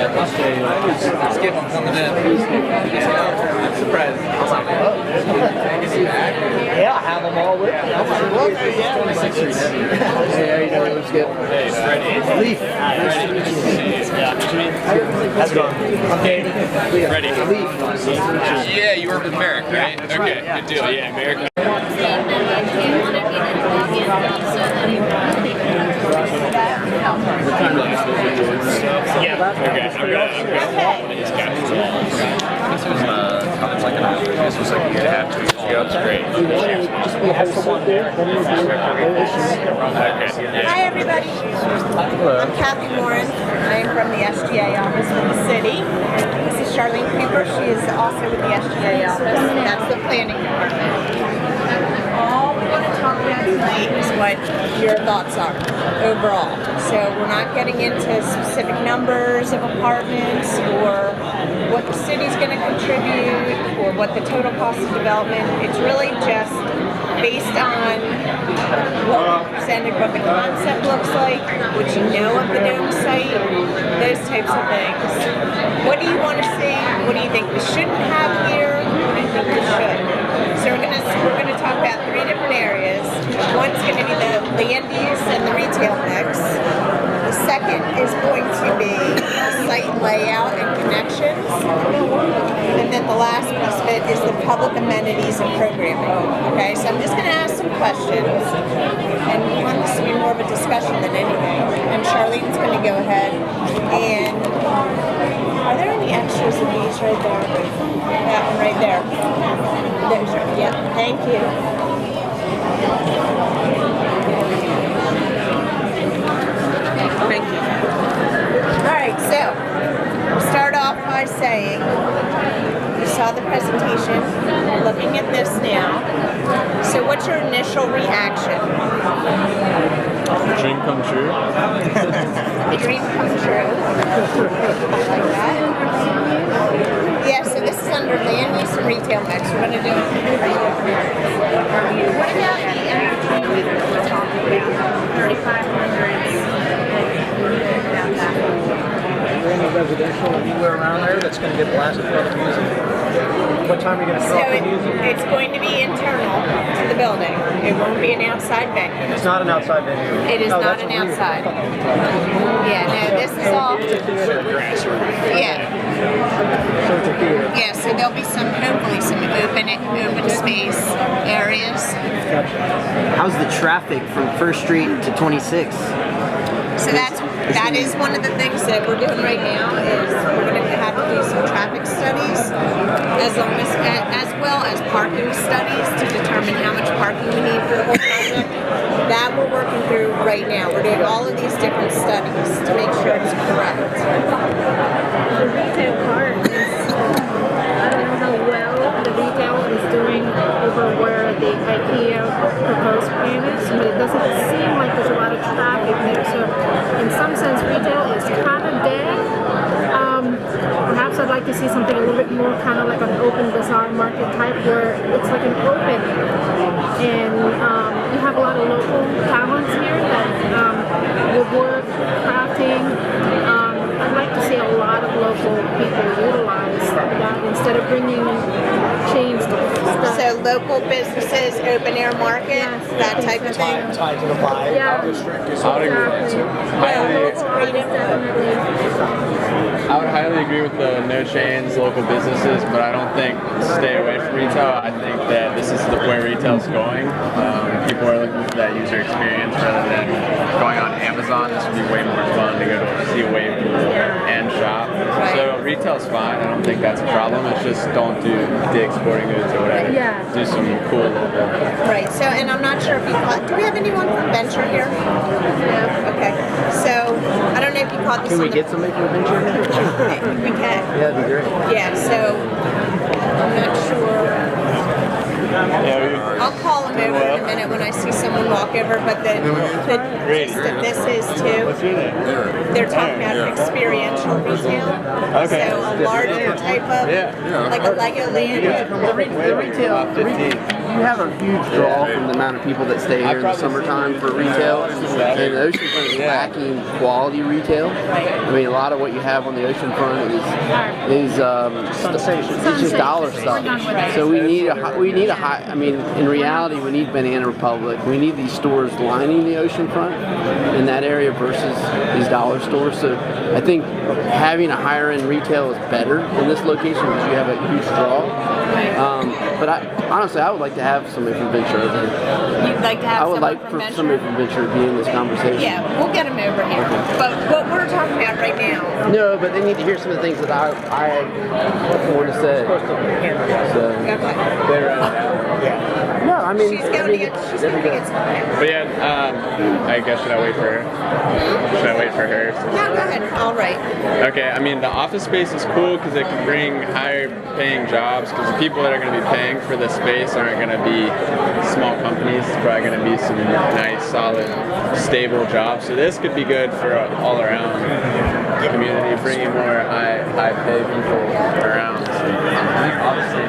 Skip, I'm coming in. I'm surprised. Yeah, I have them all with me. I'm like, look, yeah. Hey, how you doing, Skip? Hey, Freddie. Leaf. Nice to meet you. How's it going? I'm David. Ready. Leaf. Yeah, you work with Merrick, right? Okay, good deal. Yeah, Merrick. Yeah. Okay, I'm gonna these guys. This was a couple like this was like a year and a half, 2 years ago. That's great. We have someone there. Hi everybody, I'm Kathy Warren. I am from the SGA office in the city. This is Charlene Cooper. She is also with the SGA office. That's the planning department. All we want to talk about tonight is what your thoughts are overall. So we're not getting into specific numbers of apartments or what the city's going to contribute or what the total cost of development. It's really just based on what we presented, what the concept looks like, what you know of the dome site, those types of things. What do you want to see? What do you think we shouldn't have here? What do you think we should? So we're gonna talk about 3 different areas. One's going to be the land use and the retail mix. The second is going to be site layout and connections. And then the last piece of it is the public amenities and programming. Okay, so I'm just going to ask some questions. And we want this to be more of a discussion than anything. And Charlene's going to go ahead and... Are there any extras of these right there? That one right there. Those are, yep, thank you. Thank you. Alright, so we'll start off by saying you saw the presentation, we're looking at this now. So what's your initial reaction? Dream come true. A dream come true. I like that. Yeah, so this is under land use and retail mix. We're going to do it right here. What about the entertainment that we're talking about? 3,500. Any residential anywhere around there that's going to get blasted for the music? What time are you going to So start the music? it's going to be internal to the building. It won't be an outside venue. It's not an outside venue. It is Oh, not that's an a weird- outside. Yeah, no, this is all. Yeah. So it's a theater. Yeah, so there'll be hopefully some open space areas. How's the traffic from 1st Street to 26? So that is one of the things that we're doing right now is we're going to have to do some traffic studies as well as parking studies to determine how much parking we need for the whole project. That we're working through right now. We're doing all of these different studies to make sure it's correct. The retail part is, I don't know how well the retail is doing over where the IKEA proposed plan is, but it doesn't seem like there's a lot of traffic there. So in some sense, retail is kind of dead. Perhaps I'd like to see something a little bit more kind of like an open bazaar market type where it's like an open and you have a lot of local talents here that woodwork, crafting. I'd like to see a lot of local people utilize that instead of bringing chains to stuff. So local businesses, open air market, Yes, that type of thing. Tied to the vibe. Yeah, I would highly agree with the no chains, local businesses, but I don't think stay away from retail. I think that this is where retail's going. People are looking for that user experience rather than going on Amazon. This would be way more fun to go to see a wave pool and shop. So retail's fine. I don't think that's a problem. It's just don't do Dick's Sporting Goods or whatever. Yeah. Do some cool local. Right, so, and I'm not sure if you caught, do we have anyone from Venture here? No? Okay, so, I don't know if you caught this Can we on get somebody from the venture? we can. Yeah, that'd be great. Yeah, so, I'm not sure. Yeah, I'll call them over in a minute when I see someone walk over, but the gist of this is too, they're talking about experiential retail. Okay. So a larger type of, like a Lego land. The retail, you have a huge draw from the amount of people that stay here in the summertime for retail, and the oceanfront is lacking quality retail. I mean, a lot of what you have on the oceanfront is it's just dollar stuff. So we need a high. I mean, in reality, we need Banana Republic. We need these stores lining the oceanfront in that area versus these dollar stores. So I think having a higher end retail is better in this location because you have a huge draw. But honestly, I would like to have somebody from Venture over here. You'd like to have I would someone like from for Venture? somebody from Venture to be in this conversation. Yeah, we'll get them over here. But what we're talking about right now. No, but they need to hear some of the things that I have more to say. So. No, I mean, She's going to get something. But yeah, I guess should I wait for her? Should I wait for her? No, go ahead. All right. Okay, I mean the office space is cool because it can bring higher paying jobs because the people that are going to be paying for this space aren't going to be small companies. It's probably going to be some nice, solid, stable jobs. So this could be good for all around community, bringing more high pay people around. So obviously,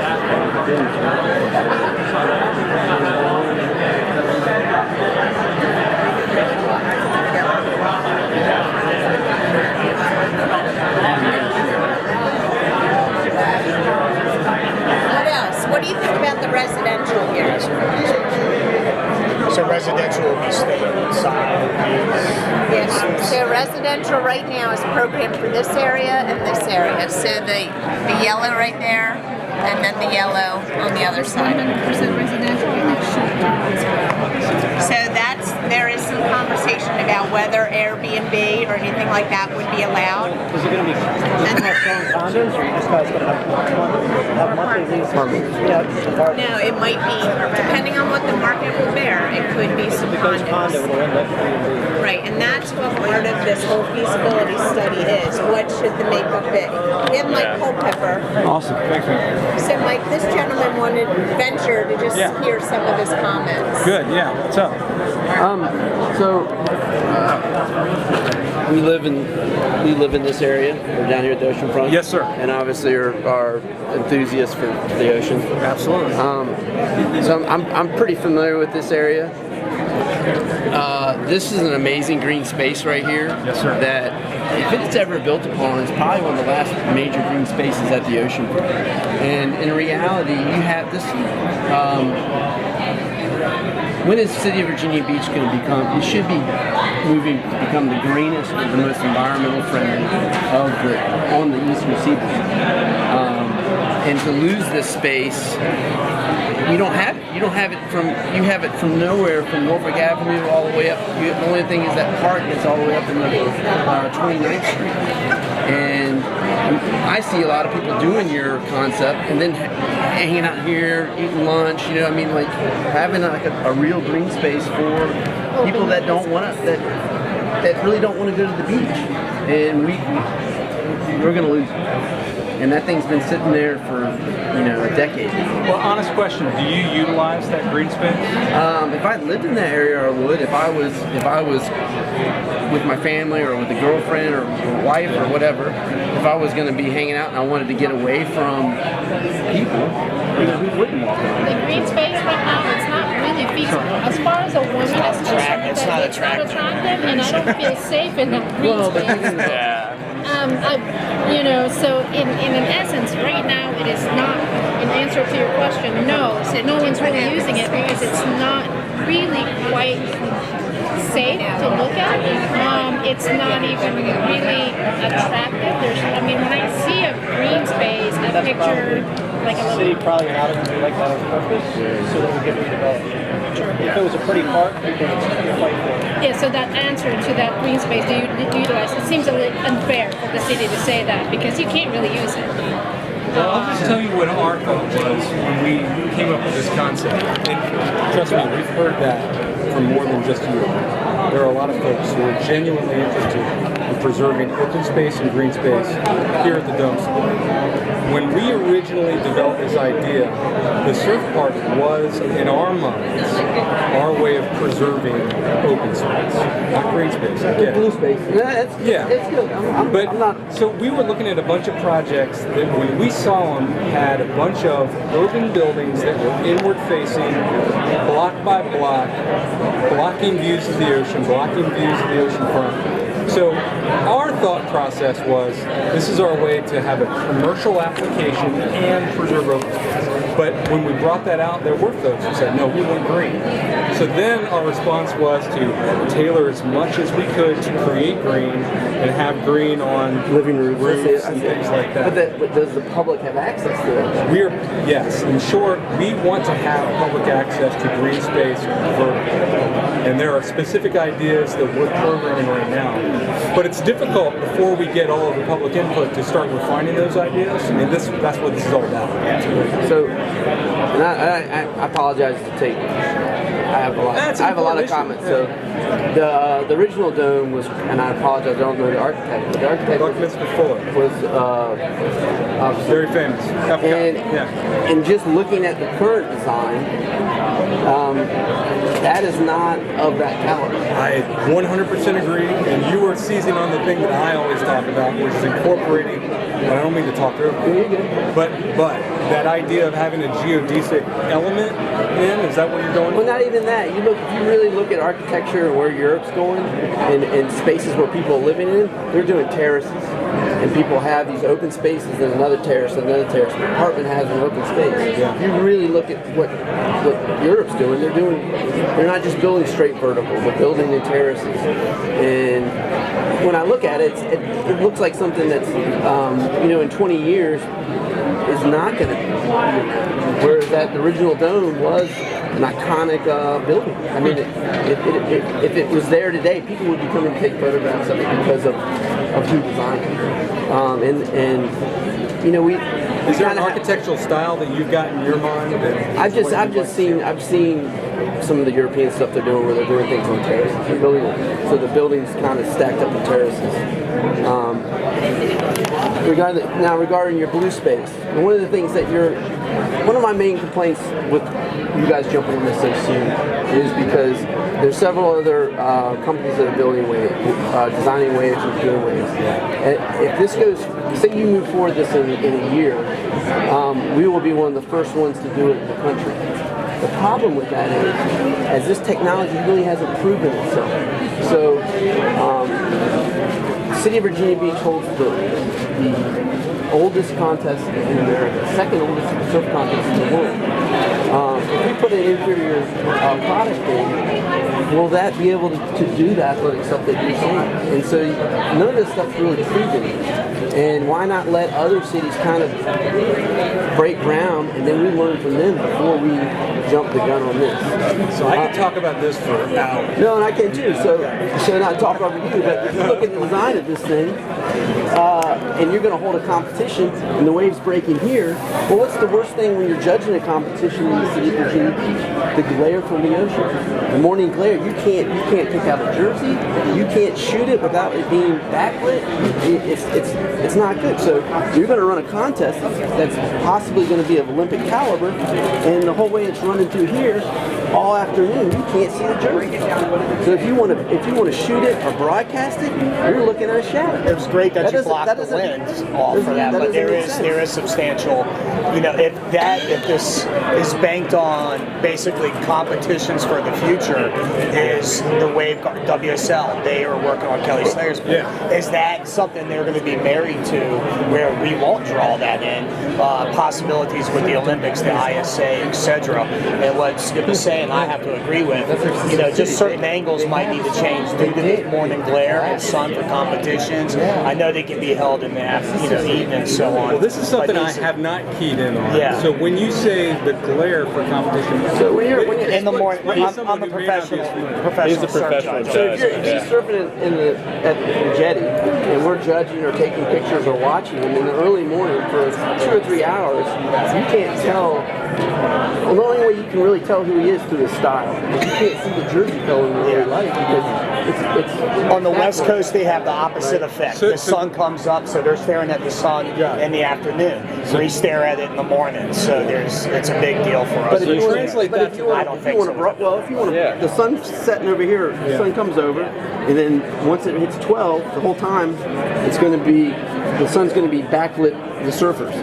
What else? What do you think about the residential here? So residential will be staying inside. Yes. So residential right now is programmed for this area and this area. So the yellow right there, and then the yellow on the other side. 100% residential and that's short-term as well. So there is some conversation about whether Airbnb or anything like that would be allowed. Is it going to be strong condos, or you just guys going to have monthly leases? Yeah, just apartments. No, it might be, depending on what the market will bear, it could be some Because condo, condos. it'll end up Airbnb. Right, and that's what part of this whole feasibility study is. What should the makeup be? We have Mike Culpepper. awesome. So Mike, this gentleman wanted Venture to just hear some of his comments. Good, yeah. What's up? We live in this area. We're down here at the oceanfront. Yes, sir. And obviously are enthusiasts for the ocean. Absolutely. So I'm pretty familiar with this area. This is an amazing green space right here. Yes, sir. That if it's ever built upon, it's probably one of the last major green spaces at the oceanfront. And in reality, you have this. When is City of Virginia Beach going to become? It should be moving to become the greenest, the most environmental friendly on the eastern seaboard. And to lose this space, you have it from nowhere, from Norfolk Avenue all the way up. The only thing is that park gets all the way up in 29th Street. And I see a lot of people doing your concept and then hanging out here, eating lunch. You know, I mean, like having a real green space for people that don't want to, that really don't want to go to the beach. And we're going to lose it. And that thing's been sitting there for, a decade. Well, honest question, do you utilize that green space? If I lived in that area, I would. If I was with my family or with a girlfriend or wife or whatever, if I was going to be hanging out and I wanted to get away from people, we wouldn't walk around. The green space right now, it's not really feasible. As far as a woman is concerned, it's not attractive, and I don't feel safe in that green space. So in essence, right now it is not, in answer to your question, no one's really using it because it's not really quite safe to look at. It's not even really attractive. When I see a green space, I picture like a City little... probably out of like that on purpose, so that we get redeveloped. If it was a pretty park, we could fight for it. Yeah, so that answer to that green space, do you utilize it? Seems a little unfair for the city to say that because you can't really use it. Well, I'll just tell you what our thought was when we came up with this concept. And trust me, we've heard that from more than just you. there are a lot of folks who are genuinely interested in preserving open space and green space here at the Dome School. When we originally developed this idea, the surf park was, in our minds, our way of preserving open space, not green space. I get it. Blue space. Yeah, it's good. I'm not. So we were looking at a bunch of projects that, when we saw them, had a bunch of urban buildings that were inward facing, block by block, blocking views of the ocean, blocking views of the ocean front. So our thought process was, this is our way to have a commercial application and preserve open space. But when we brought that out, there were folks who said, no, we want green. So then our response was to tailor as much as we could to create green and have green on living roofs and things like that. But does the public have access to it? Yes. In short, we want to have public access to green space vertically. And there are specific ideas that we're programming right now. But it's difficult before we get all of the public input to start refining those ideas. I mean, that's what this is all about. So, and I apologize to take. I have a lot of comments. So, the original dome was, and I apologize, I don't know the architect. But the architect was very famous. And just looking at the current design, that is not of that caliber. I 100% agree, and you were seizing on the thing that I always talk about, which is incorporating. But I don't mean to talk over you. But that idea of having a geodesic element in, is that what you're going? Well, not even that. If you really look at architecture and where Europe's going, and spaces where people are living in, they're doing terraces. And people have these open spaces and another terrace and another terrace. The apartment has an open space. Yeah. If you really look at what Europe's doing, they're not just building straight vertical, they're building in terraces. And when I look at it, it looks like something that's, in 20 years is not going to be. Whereas that original dome was an iconic building. I mean, if it was there today, people would be coming to take photographs of it because of who designed it. Is there an architectural style that you've got in your mind? I've seen some of the European stuff they're doing where they're doing things on terraces. They're building it, so the building's kind of stacked up in terraces. Regarding your blue space, one of the things one of my main complaints with you guys jumping on this so soon is because there's several other companies that are building waves, designing waves and doing waves. And if this goes, say you move forward this in a year, we will be one of the first ones to do it in the country. The problem with that is, as this technology really hasn't proven itself. So, the City of Virginia Beach holds the oldest contest in America, second oldest surf contest in the world. If we put an inferior product in, will that be able to do the athletic stuff that you're saying? And so none of this stuff's really proven. And why not let other cities kind of break ground and then we learn from them before we jump the gun on this? So I can talk about this for hours. No, and I can too. So not talk over you, but if you look at the design of this thing, and you're going to hold a competition, and the waves breaking here, well, what's the worst thing when you're judging a competition in the City of Virginia Beach? The glare from the ocean, the morning glare. You can't pick out a jersey. You can't shoot it without it being backlit. It's not good. So you're going to run a contest that's possibly going to be of Olympic caliber, and the whole way it's running through here all afternoon, you can't see the jersey. So if you want to shoot it or broadcast it, you're looking at a shadow. It was great that you blocked the winds off for that, but there is substantial. If this is banked on basically competitions for the future, is the Wave WSL. They are working on Kelly Slayer's book. Yeah. Is that something they're going to be married to, where we won't draw that in? Possibilities with the Olympics, the ISA, etc. And what Skip is saying, I have to agree with. Just certain angles might need to change due to the morning glare and sun for competitions. I know they can be held in the evening and so on. Well, this is something I have not keyed in on. Yeah. So when you say the glare for competition, so when you're in the morning, I'm a professional professional judge. So if you're surfing at the jetty, and we're judging or taking pictures or watching him in the early morning for 2 or 3 hours, you can't tell. Well, the only way you can really tell who he is through his style. You can't see the jersey color in the early light because it's On the West Coast, they have the opposite effect. The sun comes up, so they're staring at the sun in the afternoon. We stare at it in the morning, so it's a big deal for us. But if you want translate that to I don't think so. the sun's setting over here, the sun comes over, and then once it hits 12, the whole time, the sun's going to be backlit the surfers.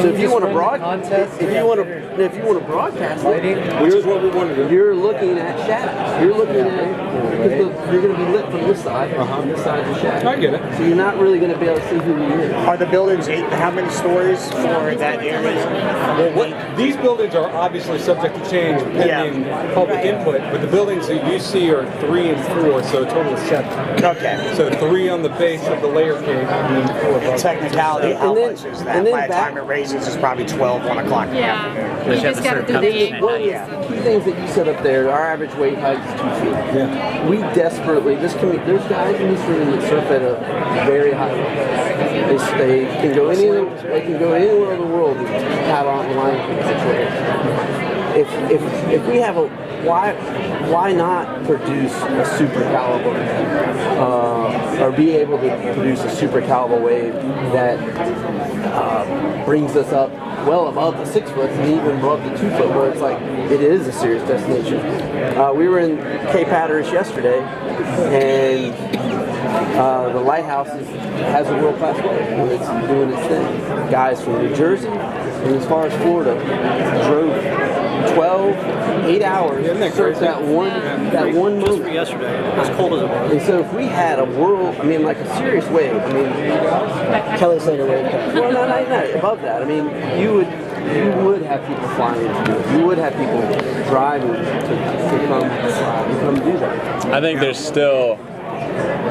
So if you want to broadcast, if you want to broadcast it, which is what we want to do. you're looking at shadows. You're looking at because you're going to be lit from this side, and this side's a shadow. I get it. So you're not really going to be able to see who he is. Are the buildings how many stories for that area? Well, these buildings are obviously subject to change pending public input, but the buildings that you see are 3 and 4, so a total of 7. Okay. So 3 on the base of the layer cake, and then 4 above. Technicality, how much is that? and then By the time it raises, it's probably 12, 1 o'clock in the afternoon. You just gotta do the angles. Two things that you said up there. Our average wave height is 2 feet. Yeah. We desperately there's guys in this room that surf at a very high level. They can go anywhere in the world and have on line situation. If we have why not produce a super caliber or be able to produce a super caliber wave that brings us up well above the 6 foot and even above the 2 foot, where it's like it is a serious destination. We were in Cape Hatteras yesterday, and the lighthouse has a world-class wave, and it's doing its thing. Guys from New Jersey and as far as Florida drove 8 hours Isn't that to surf crazy? that one Just for moment. yesterday, as cold as it was. And so if we had a world, like a serious wave, Kelly Slater wave. well, no, above that, you would have people flying to do it. You would have people driving to come do that. I think there's still,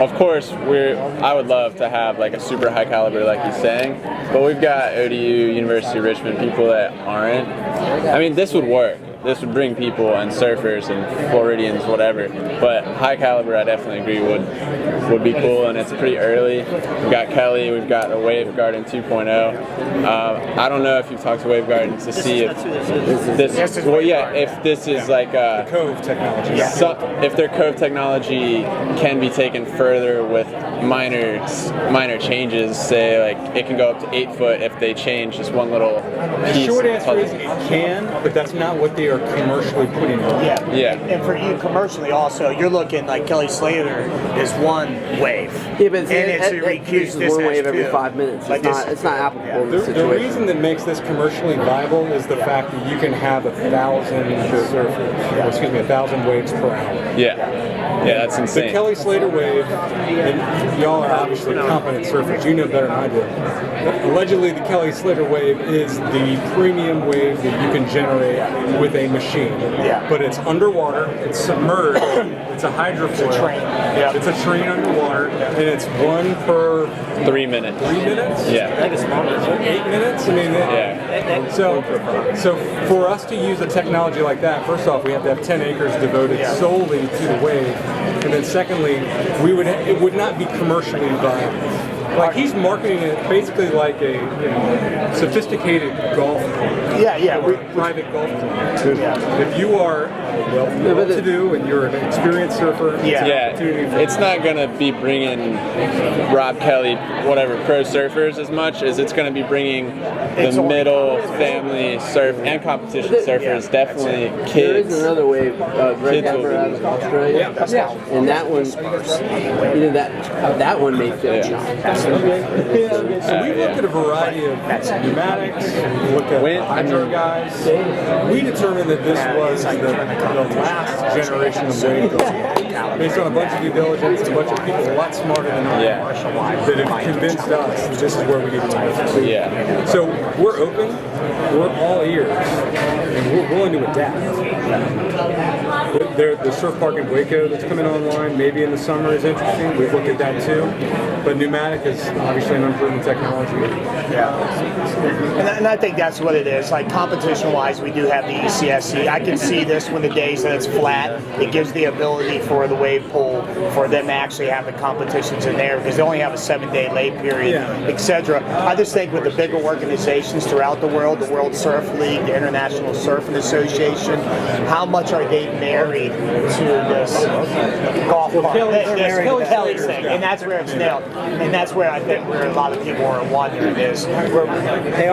of course, I would love to have like a super high caliber like he's saying, but we've got ODU, University of Richmond, people that aren't. This would work. This would bring people and surfers and Floridians, whatever. But high caliber, I definitely agree would be cool, and it's pretty early. We've got Kelly, we've got a Wave Garden 2.0. I don't know if you've talked to Wave Garden to see if if this is like a Cove technology. if their Cove technology can be taken further with minor changes, say like it can go up to 8 foot if they change just one little The piece. short answer is it can, but that's not what they are commercially putting on. Yeah. And for you commercially also, you're looking like Kelly Slater is one wave. Yeah, but and it's a produces one wave every 5 minutes. It's not applicable to the The situation. reason that makes this commercially viable is the fact that you can have 1,000 surfers, 1,000 waves per hour. Yeah, that's The insane. Kelly Slater wave, and y'all are obviously competent surfers, you know better than I do. Allegedly, the Kelly Slater wave is the premium wave that you can generate with a machine. Yeah. But it's underwater, it's submerged, it's a hydrofoil. It's a train. Yeah. It's a train underwater, and it's 1 per 3 minutes. 3 minutes? Yeah. I think it's smaller. 8 minutes? So for us to use a technology like that, first off, we have to have 10 acres devoted solely to the wave, and then secondly, it would not be commercially viable. Like he's marketing it basically like a sophisticated golf club. Private golf club. If you are well-to-do and you're an experienced surfer, It's not going to be bringing Rob Kelly, whatever, pro surfers as much as it's going to be bringing the middle family surf and competition surfers, definitely There kids. is another wave, Greg Kids will Hammer out of Australia, and that one, that one may fit. So we looked at a variety of pneumatics, we looked at hydro guys. We determined that this was the last generation of wave goals. Based on a bunch of due diligence, a bunch of people a lot smarter than I that have convinced us that this is where we need to go. Yeah. So we're open, we're all ears, and we're willing to adapt. The surf park in Waco that's coming online, maybe in the summer, is interesting. We've looked at that too. But pneumatic is obviously an unproven technology. And I think that's what it is. Like competition-wise, we do have the ECSC. I can see this when the days that it's flat. It gives the ability for the wave pool for them to actually have the competitions in there because they only have a 7-day lay period, etc. I just think with the bigger organizations throughout the World Surf League, the International Surfing Association, how much are they married married to this golf park. Kelly's thing, and that's where it's nailed. And that's where I think where a lot of people are wondering is we're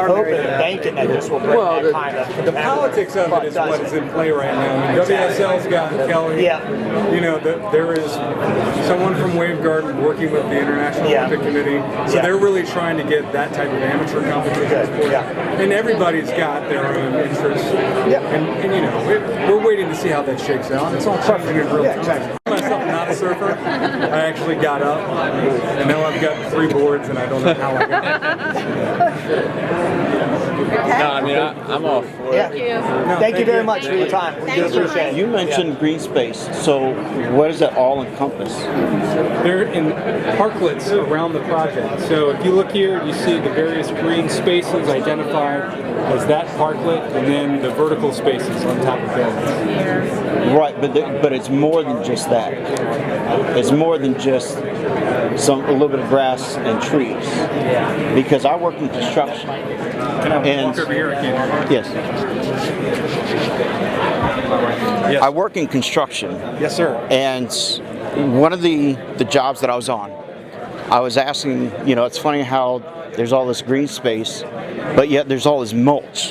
hoping and banking that this will bring that kind of the politics of it is what is in play right now. WSL's got Kelly. Yeah. You know, there is someone from Wave Garden working with the International Olympic Committee. So they're really trying to get that type of amateur competition. And everybody's got their own interests. And you know, we're waiting to see how that shakes out. It's all changing in real time. Myself not a surfer. I actually got up, and now I've got 3 boards, and I don't know how I got No, I mean, I'm all for it. Thank you very much for your time. We do appreciate it. You mentioned green space, so what does that all encompass? They're in parklets around the project. So if you look here, you see the various green spaces identified as that parklet, and then the vertical spaces on top of buildings. Right, but it's more than just that. It's more than just a little bit of grass and trees. Because I work in construction. Can I walk over here? I can't hear you. Yes. I work in construction. Yes, sir. And one of the jobs that I was on, I was asking, you know, it's funny how there's all this green space, but yet there's all this mulch.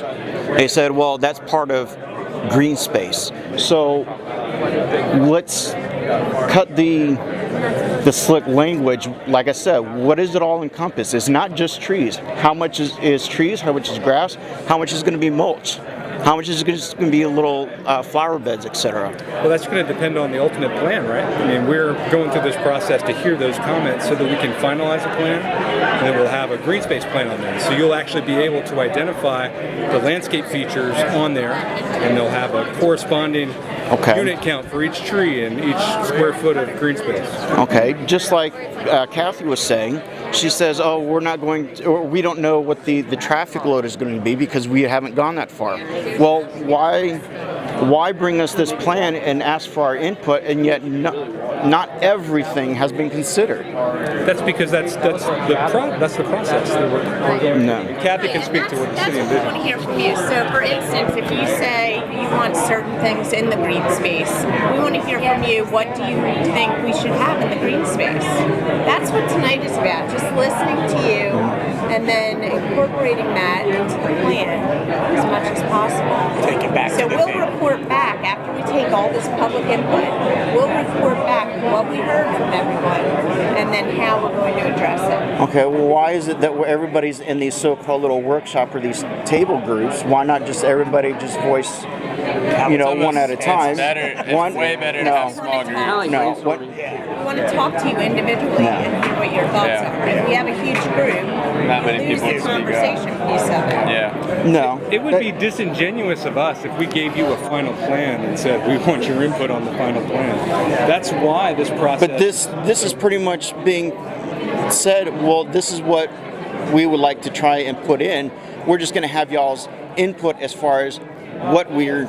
They said, well, that's part of green space. So let's cut the slick language. Like I said, what does it all encompass? It's not just trees. How much is trees? How much is grass? How much is going to be mulch? How much is just going to be little flower beds, etc.? Well, that's going to depend on the ultimate plan, right? I mean, we're going through this process to hear those comments so that we can finalize a plan, and then we'll have a green space plan on there. So you'll actually be able to identify the landscape features on there, and they'll have a corresponding unit count for each tree and each square foot of green space. Okay, just like Kathy was saying, she says, oh, we're not going to, or we don't know what the traffic load is going to be because we haven't gone that far. Well, why bring us this plan and ask for our input, and yet not everything has been considered? That's because that's the process that we're going through. Kathy can speak to what the city envisions. That's what we want to hear from you. So, for instance, if you say you want certain things in the green space, we want to hear from you. What do you think we should have in the green space? That's what tonight is about. Just listening to you and then incorporating that into the plan as much as possible. Take it back. So we'll report back after we take all this public input. We'll report back what we heard from everyone and then how we're going to address it. Okay, well, why is it that everybody's in these so-called little workshop or these table groups? Why not just everybody just voice, you know, one at a time? It's better. It's way better to have small groups. No. What? We want to talk to you individually and hear what your thoughts are. If we have a huge group, not many lose people the speak up. conversation piece of it. Yeah. No. It would be disingenuous of us if we gave you a final plan and said, we want your input on the final plan. That's why this process... But this is pretty much being said, well, this is what we would like to try and put in. We're just going to have y'all's input as far as what we're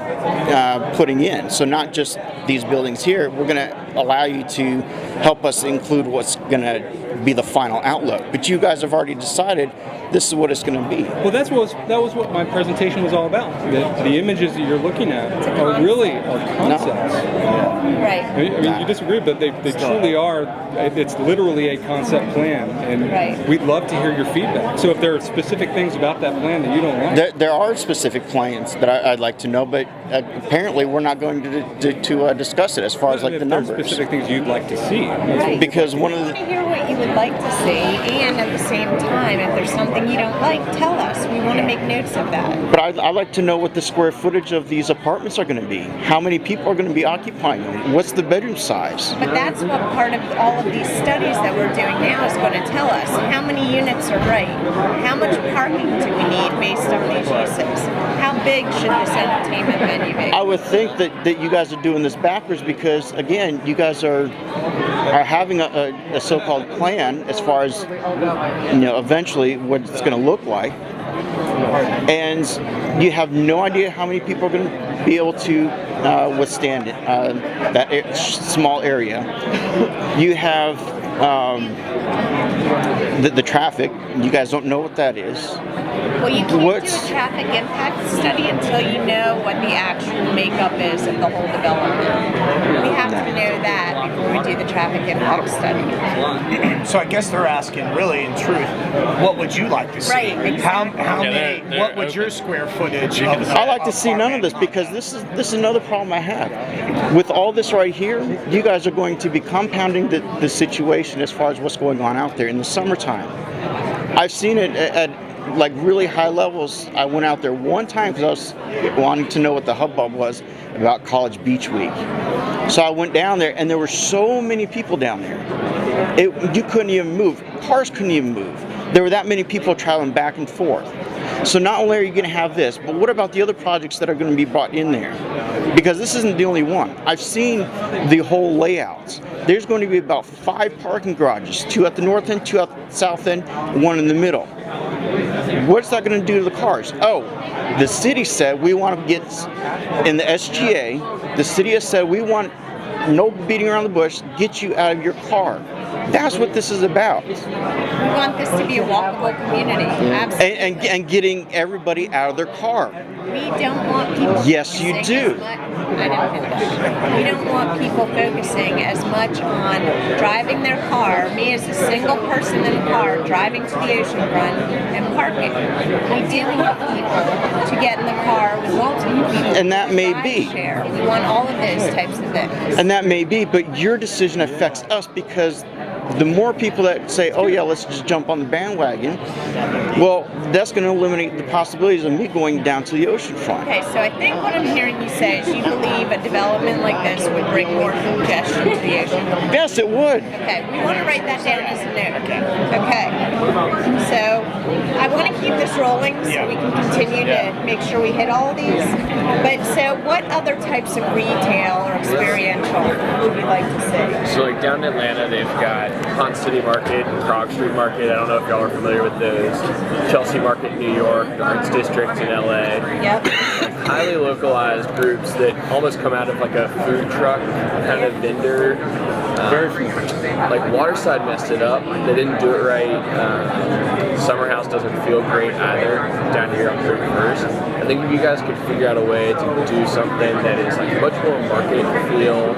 putting in. So not just these buildings here, we're going to allow you to help us include what's going to be the final outlook. But you guys have already decided this is what it's going to be. Well, that was what my presentation was all about. The images that you're looking at are really concepts. Right. I mean, you disagree, but they truly are. It's literally a concept plan, and we'd love to hear your feedback. So if there are specific things about that plan that you don't like, there are specific plans that I'd like to know, but apparently we're not going to discuss it as far as like the numbers. There are specific things you'd like to see. Right. Because one of we want to hear what you would like to see, and at the same time, if there's something you don't like, tell us. We want to make notes of that. But I'd like to know what the square footage of these apartments are going to be. How many people are going to be occupying them? What's the bedroom size? But that's what part of all of these studies that we're doing now is going to tell us. How many units are right? How much parking do we need based on these uses? How big should this entertainment venue be? I would think that you guys are doing this backwards because, again, you guys are having a so-called plan as far as, you know, eventually what it's going to look like. And you have no idea how many people are going to be able to withstand it, that small area. You have the traffic. You guys don't know what that is. Well, you can't do a traffic impact study until you know what the actual makeup is of the whole development. We have to know that before we do the traffic impact study. So I guess they're asking, really, in truth, what would you like to see? Right, exactly. How many? What would your square footage? I like to see none of this, because this is another problem I have. With all this right here, you guys are going to be compounding the situation as far as what's going on out there in the summertime. I've seen it at like really high levels. I went out there one time because I was wanting to know what the hubbub was about College Beach Week. So I went down there, and there were so many people down there. You couldn't even move. Cars couldn't even move. There were that many people traveling back and forth. So not only are you going to have this, but what about the other projects that are going to be brought in there? Because this isn't the only one. I've seen the whole layouts. There's going to be about 5 parking garages, 2 at the north end, 2 at the south end, 1 in the middle. What's that going to do to the cars? Oh, the city said we want to get, in the SGA, the city has said we want no beating around the bush, get you out of your car. That's what this is about. We want this to be a walkable community. Absolutely. And getting everybody out of their car. We don't want people. Yes, you do. I didn't finish. We don't want people focusing as much on driving their car, me as a single person in a car, driving to the oceanfront and parking. We do want people to get in the car with multiple people. And that may be. Share. We want all of those types of things. And that may be, but your decision affects us, because the more people that say, oh yeah, let's just jump on the bandwagon, well, that's going to eliminate the possibilities of me going down to the ocean front. Okay, so I think what I'm hearing you say is you believe a development like this would bring more congestion to the ocean. Yes, it would. Okay, we want to write that down as a note. Okay. So I want to keep this rolling so we can continue to make sure we hit all of these. But so what other types of retail or experiential would you like to see? So like down in Atlanta, they've got Pont City Market and Krog Street Market. I don't know if y'all are familiar with those. Chelsea Market in New York, the Arts District in LA. Yep. Highly localized groups that almost come out of like a food truck kind of vendor. Very like Waterside messed it up. They didn't do it right. Summer House doesn't feel great either down here on 31st. I think if you guys could figure out a way to do something that is like much more market feel.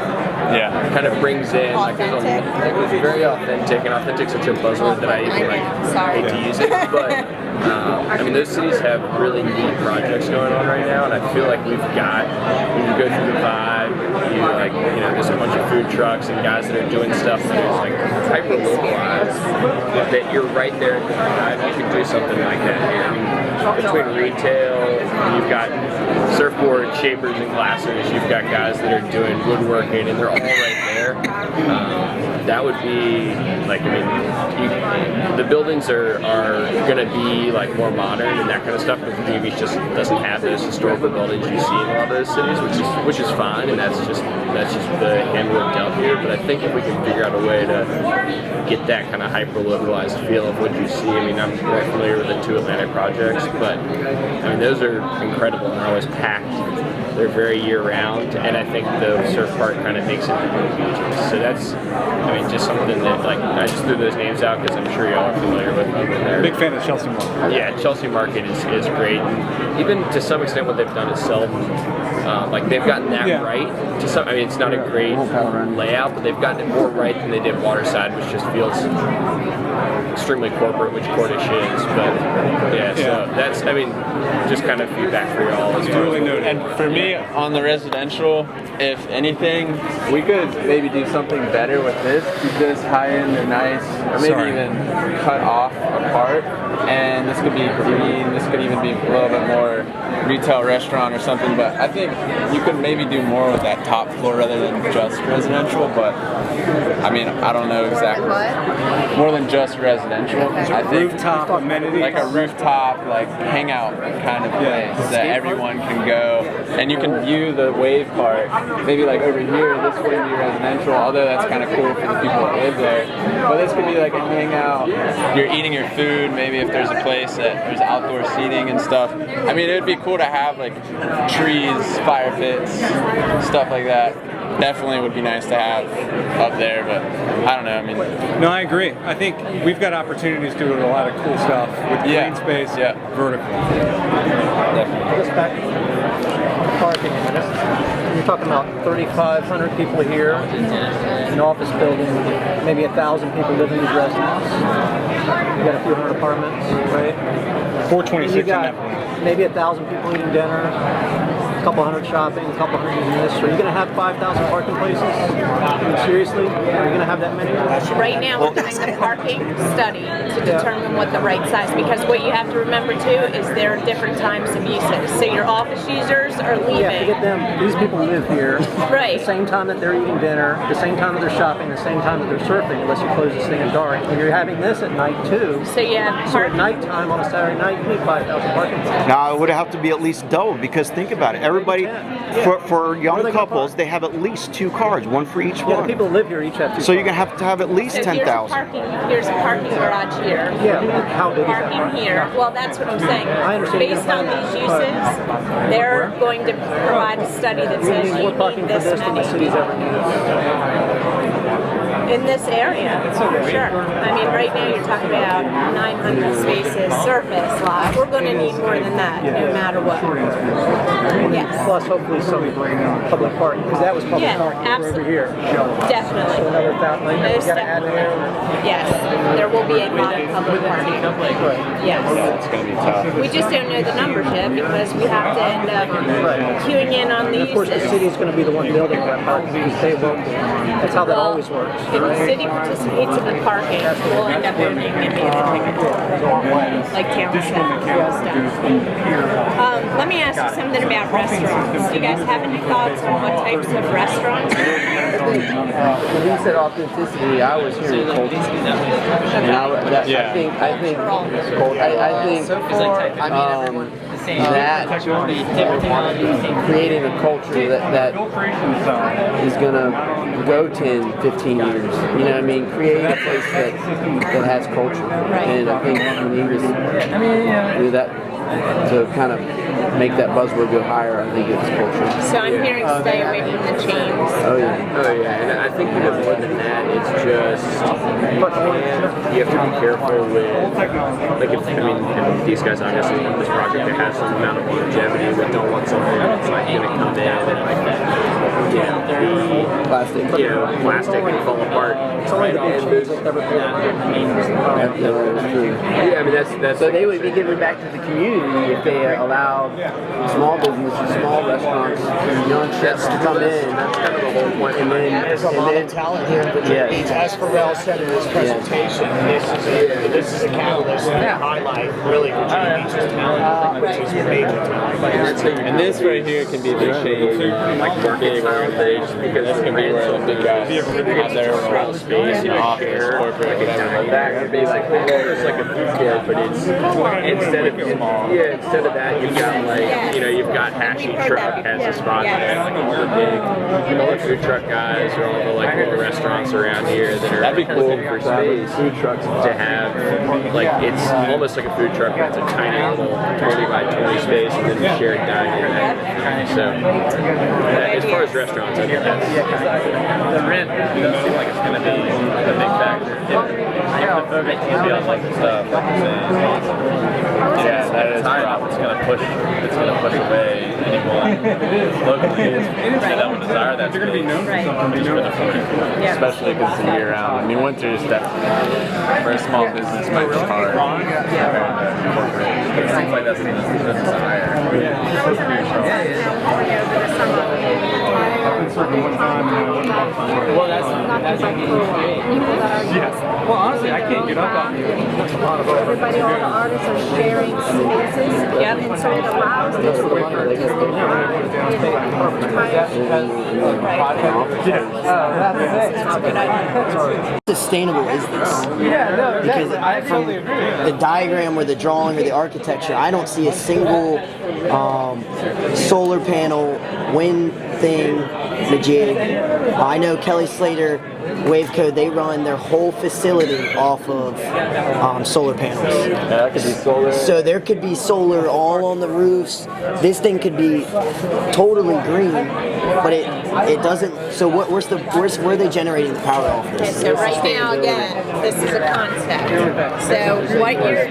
Yeah, kind of brings in like it's very authentic, and authentic's such a buzzword that I even like hate to use it. But I mean, those cities have really neat projects going on right now, and I feel like we've got. When you go through the vibe, there's a bunch of food trucks and guys that are doing stuff that is like hyper localized. That you're right there at the vibe. You can do something like that here. I mean, between retail, you've got surfboard shapers and glassers. You've got guys that are doing woodworking, and they're all right there. That would be like, I mean, the buildings are going to be like more modern and that kind of stuff, but Virginia Beach just doesn't have those historical buildings you see in a lot of those cities, which is fine, and that's just the handwork dealt here. But I think if we can figure out a way to get that kind of hyper localized feel of what you see. I mean, I'm more familiar with the 2 Atlanta projects, but I mean, those are incredible and they're always packed. They're very year-round, and I think the surf park kind of makes it Virginia Beaches. So that's, I mean, just something that, like, I just threw those names out because I'm sure y'all are familiar with them. Big fan of Chelsea Market. Yeah, Chelsea Market is great. And even to some extent what they've done is sell, like they've gotten that right. To some, I mean, it's not a great layout, but they've gotten it more right than they did Waterside, which just feels extremely corporate, which Cornish is. But yeah, so that's, I mean, just kind of feedback for y'all. And for me, on the residential, if anything, we could maybe do something better with this. Keep this high end and nice, or maybe even cut off a part. And this could be green. This could even be a little bit more retail restaurant or something. But I think you could maybe do more with that top floor rather than just residential. But I mean, I don't know exactly. More than just residential. I think rooftop amenities, like a rooftop, like hangout kind of place that everyone can go, and you can view the wave park. Maybe like over here, this would be residential. Although that's kind of cool for the people that live there. But this could be like a hangout. You're eating your food. Maybe if there's a place that there's outdoor seating and stuff. I mean, it would be cool to have like trees, fire pits, stuff like that. definitely would be nice to have up there, but I don't know. I mean, No, I agree. I think we've got opportunities to do a lot of cool stuff with green space, vertical. definitely. Just back to parking a minute. You're talking about 3,500 people here, an office building, maybe 1,000 people live in these restaurants. You got a few hundred apartments, right? 426 You in got that one. maybe 1,000 people eating dinner, a couple hundred shopping, a couple hundred using this. Are you going to have 5,000 parking places? Seriously? Are you going to have that many? Right now, we're doing the parking study to determine what the right size, because what you have to remember too is there are different times of uses. So your office users are leaving. Yeah, forget them. These people live here. Right. The same time that they're eating dinner, the same time that they're shopping, the same time that they're surfing, unless you close this thing at dark. And you're having this at night too. So you have So at parking. nighttime on a Saturday night, you need 5,000 parking places. Now it would have to be at least double, because think about it. Everybody, for Where are young they gonna couples, park? they have at least 2 cars, one for each Yeah, the one. people that live here each have two So you're cars. gonna have to have at least So 10,000. here's a parking garage here. Yeah, but how big is that Parking parking? here. Well, that's what I'm saying. I understand. Based on these uses, they're going to provide a study that We says need you more parking need for this this than the many city's ever needed. in this area. Sure. I mean, right now you're talking about 900 spaces surface lot. We're going to need more than that, no matter what. Yes. Plus, hopefully, some public parking, because that was public Yeah, parking over absolutely. here. So Definitely. another 1,000. Like, you Most got to add there. Yes, there will be a lot of public parking. Yes. It's going to be tough. We just don't know the numbers yet because we have to end up queuing in on And the of course, the uses. city's going to be the one building that parking because they won't. That's how that always works. If the city participates in the parking, we'll end up owning and being a ticket. Like town stuff. Let me ask you something about restaurants. Do you guys have any thoughts on what types of restaurants? When he said authenticity, I was hearing culture. And I think that creating a culture that is gonna go 10, 15 years. You know what I mean? Creating a place that has culture. And I think we need to do that to kind of make that buzzword go higher. I think it's culture. So I'm hearing stay away from the chains. Oh yeah. Oh yeah, and I think even more than that, it's just you have to be careful with like if, these guys obviously in this project they have some amount of longevity. We don't want something that's like going to come in and like be plastic and fall apart. It's only the big chains that ever pay. Yeah, I mean that's So they would be giving back to the community if they allowed small businesses, small restaurants, young chefs to come in. That's kind of the whole point. And There's a lot of talent here in Virginia Beach. As Pharrell said in his presentation, this is a catalyst to highlight really Virginia Beach's talent, which is major talent. And this right here can be the shade, like working around there, just because this can be where the big guys have their own space, office, corporate, whatever. That could be like it's like a food court, but it's instead of that you've got like you've got Hashy Truck has a spot there, like all the food truck guys or all the like little restaurants around here that are looking for space Food trucks. to have like it's almost like a food truck, but it's a tiny little 20 by 20 space and then shared dining. So as far as restaurants, I think that's The rent doesn't seem like it's going to be a big factor. If the focus can be on like the stuff, like you're saying. Yeah, that is tough. It's going to push away anyone locally that would desire that. You're going to be known for something. Especially because it's year round. I mean, winter is definitely for a small business might be hard. It seems like that's the desire. Well, that's Well, honestly, I can't get up on you. everybody, all the artists are sharing spaces. Yep. And so it allows this How sustainable is this? Because from the diagram or the drawing or the architecture, I don't see a single solar panel, wind thing, majig. I know Kelly Slater Waveco, they run their whole facility off of solar panels. Yeah, that could be solar. So there could be solar all on the roofs. This thing could be totally green, but it doesn't. So where are they generating the power off Okay, this? so right now, again, this is a concept. So what you're,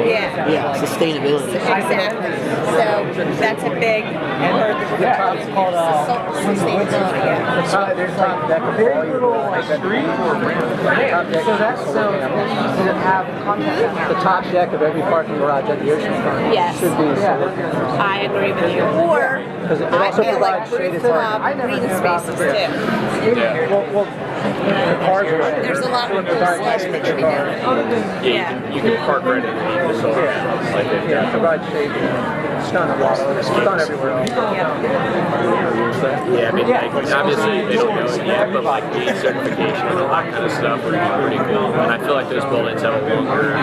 Yeah, sustainability. exactly. So that's a big part of the It's called sustainability. Yeah. there's top deck of very little like street or top deck. So that's the top deck of every parking garage at the oceanfront. Yes. Should be solar. I agree with you. Or I also feel like provides shaded rooftop green spaces too. Well, the cars are right. There's a lot of cool stuff that can be done. Yeah, you can park right underneath the solar panels. Like they've Yeah, got. provide shade. It's done a lot. It's done everywhere else. Yeah, I mean, like, obviously they don't know it yet, but like LEED certification and all that kind of stuff would be pretty cool. And I feel like those buildings have a longer,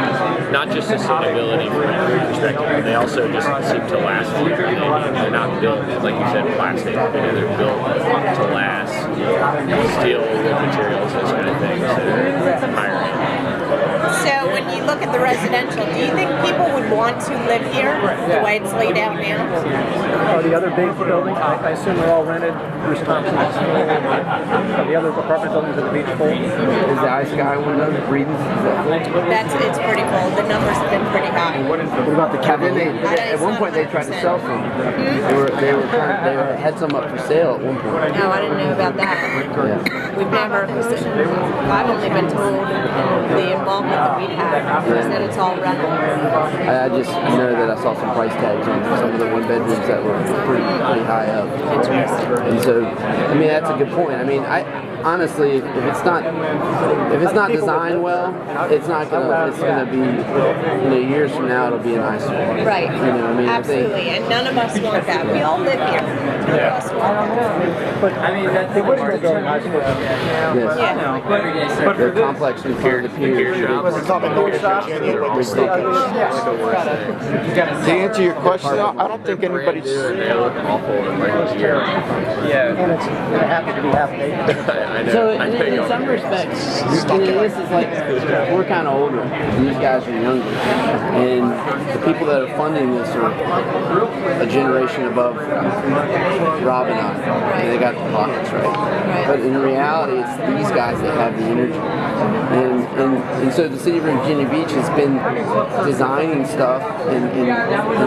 not just sustainability from an energy perspective, but they also just seem to last longer. They're not built, like you said, plastic. They're built to last. Steel, wood materials, those kind of things. So higher end. So when you look at the residential, do you think people would want to live here the way it's laid out now? The other big buildings, I assume they're all rented. Bruce Thompson's the other apartment buildings at the beach full. Is the Ice Sky one done? Breedens? It's pretty full. The numbers have been pretty high. What about the Cavalier? At one point they tried to sell some. They had some up for sale at one point. No, I didn't know about that. Yeah. We've never, I've only been told the involvement that we have is that it's all rental. I just know that I saw some price tags on some of the one bedrooms that were pretty high up. And so, I mean, that's a good point. I mean, honestly, if it's not designed well, it's gonna be, years from now, it'll be an eyesore. Right. I mean, absolutely. And none of us want that. We all live here. None of us want that. But I mean, they would still go nice for them. Yes. Yeah. But the complex we peer to peer. To answer your question, I don't think anybody's. They look awful in like a year. And it's happy to be half naked. I know. So I in some respects, this is like, we're kind of older, and these guys are younger, and the people that are funding this are a generation above Rob and I, and they got the pockets right. But in reality, it's these guys that have the energy, and so the city of Virginia Beach has been designing stuff and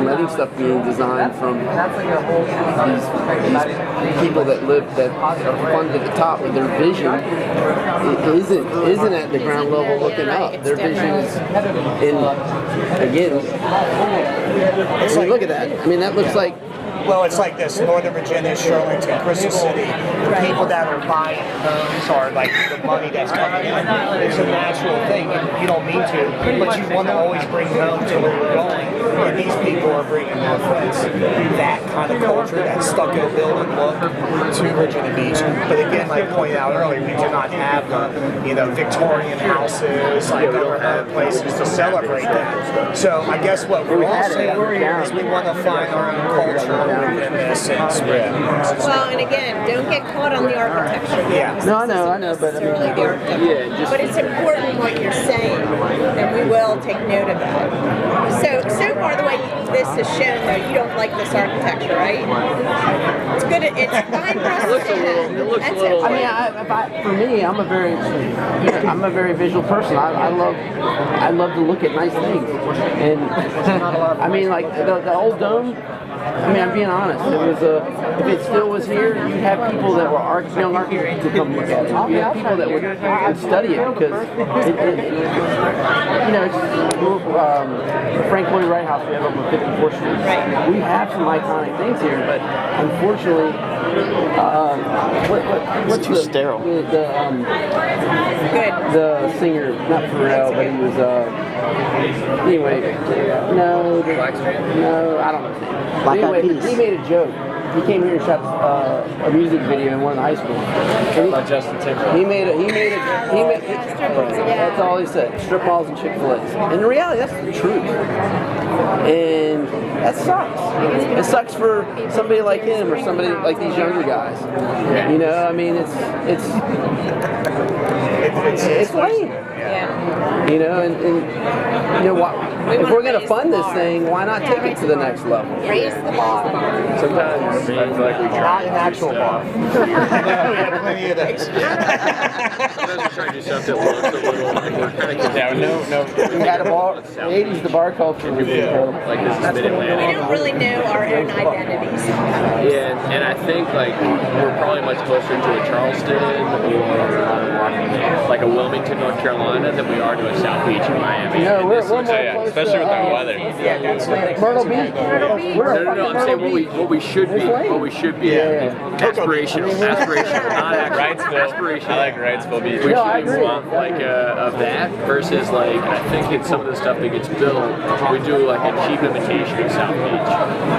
letting stuff be designed from these people that are funded at the top, but their vision isn't at the ground level looking up. Their vision is look at that. I mean, that looks like. Well, it's like this: Northern Virginia, Shirlington, Crystal City. The people that are buying homes are like the money that's coming in. It's a natural thing. You don't mean to, but you want to always bring home to where you're going. And these people are bringing that kind of culture, that stucco building look to Virginia Beach. But again, like I pointed out earlier, we do not have the Victorian houses like other places to celebrate that. So I guess what we're all saying is we want to find our own culture. Well, and again, don't get caught on the architecture. Yeah. No, I know, but I mean, but it's important what you're saying, and we will take note of that. So far, the way this is shown, though, you don't like this architecture, right? It's good. It's fine for us to say that. It looks a little. I mean, for me, I'm a very visual person. I love to look at nice things, and I mean, like the old dome. I mean, I'm being honest. If it still was here, you'd have people that were young architects to come look at it. You have people that would study it because it's Frank Lloyd Wright House we have up on 54th Street. We have some iconic things here, but unfortunately, what's too sterile. The singer, not Pharrell, but he was anyway. No, I don't know his name. Anyway, he made a joke. He came here and shot a music video in one of the high schools. By Justin Timberlake. That's all he said. Strip malls and Chick-fil-A's. And in reality, that's the truth. And that sucks. It sucks for somebody like him or somebody like these younger guys. You know, I mean, it's lame. Yeah. You know, and you know what? If we're going to fund this thing, why not take it to the next level? Raise the bar. Sometimes I feel like we try. Not an actual bar. We have plenty of those. Sometimes we try to do stuff that looks a little. We're kind of We had a bar. In the 80s, the bar culture was incredible. like this is Mid-Atlantic. We don't really know our own identities. Yeah, and I think like we're probably much closer to a Charleston or like a Wilmington, North Carolina, than we are to a South Beach in Miami. No, And we're this more looks- close especially with our weather. Myrtle Beach. No, I'm saying what we should be. What we should be. Aspirational, not Wrightsville. aspirational. I like Wrightsville Beach. We No, I should agree. want like of that versus like I think in some of the stuff that gets built, we do like a cheap imitation of South Beach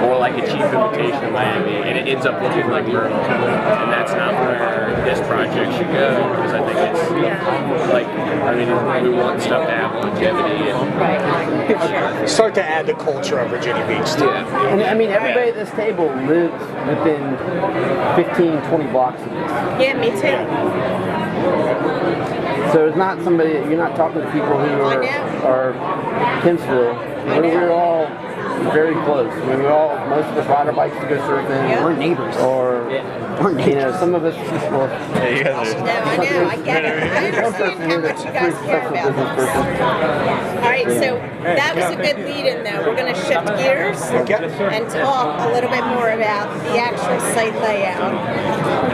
or like a cheap imitation of Miami, and it ends up looking like Myrtle, and that's not where this project should go because I think it's like I mean we want stuff to have longevity and Start to add the culture of Virginia Beach too. yeah. And I mean, everybody at this table lives within 15, 20 blocks of this. Yeah, me too. So it's not somebody, you're not talking to people who are Kinsville. We're all very close. I mean, most of us ride our bikes to go surfing. Yeah. We're neighbors. Or, you know, some of us, well, Yeah, you guys are. No, I know, I get it. I understand how much you guys care about this. All right, so that was a good lead-in, though. We're going to shift gears and talk a little bit more about the actual site layout.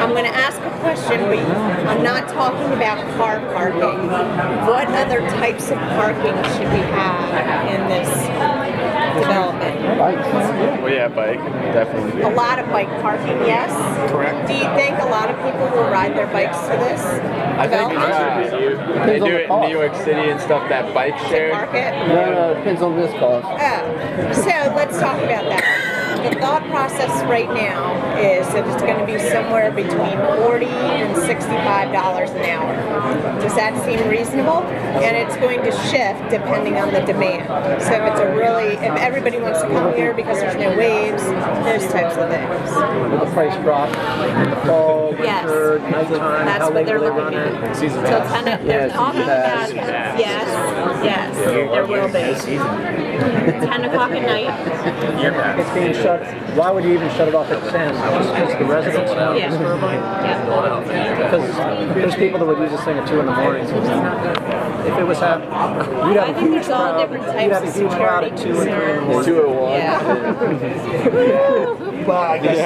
I'm going to ask a question, but I'm not talking about car parking. What other types of parking should we have in this development? Well, yeah, bike, definitely. A lot of bike parking, yes. Correct. Do you think a lot of people will ride their bikes to this I think development? they do it in New York City and stuff, that bike share. Market? no, it depends on this cost. Oh, so let's talk about that. The thought process right now is that it's going to be somewhere between $40 and $65 an hour. Does that seem reasonable? And it's going to shift depending on the demand. So if if everybody wants to come here because there's no waves, those types of things. Will the price drop in the fall, Yes. winter, nighttime? That's how what late they're will they looking run at. it? Till 10, they're Yeah, talking season about pass. yes, there will be. 10 o'clock at night. It's being shut. Why would you even shut it off at 10? Just because the residents want Yeah. this turbine? Yeah. Because there's people that would use this thing at 2 in the morning. If it was happening, you'd I have a think huge there's all crowd. different You'd types have a of huge crowd security at 2 and 3 in the morning. 201. Yeah. Well, I guess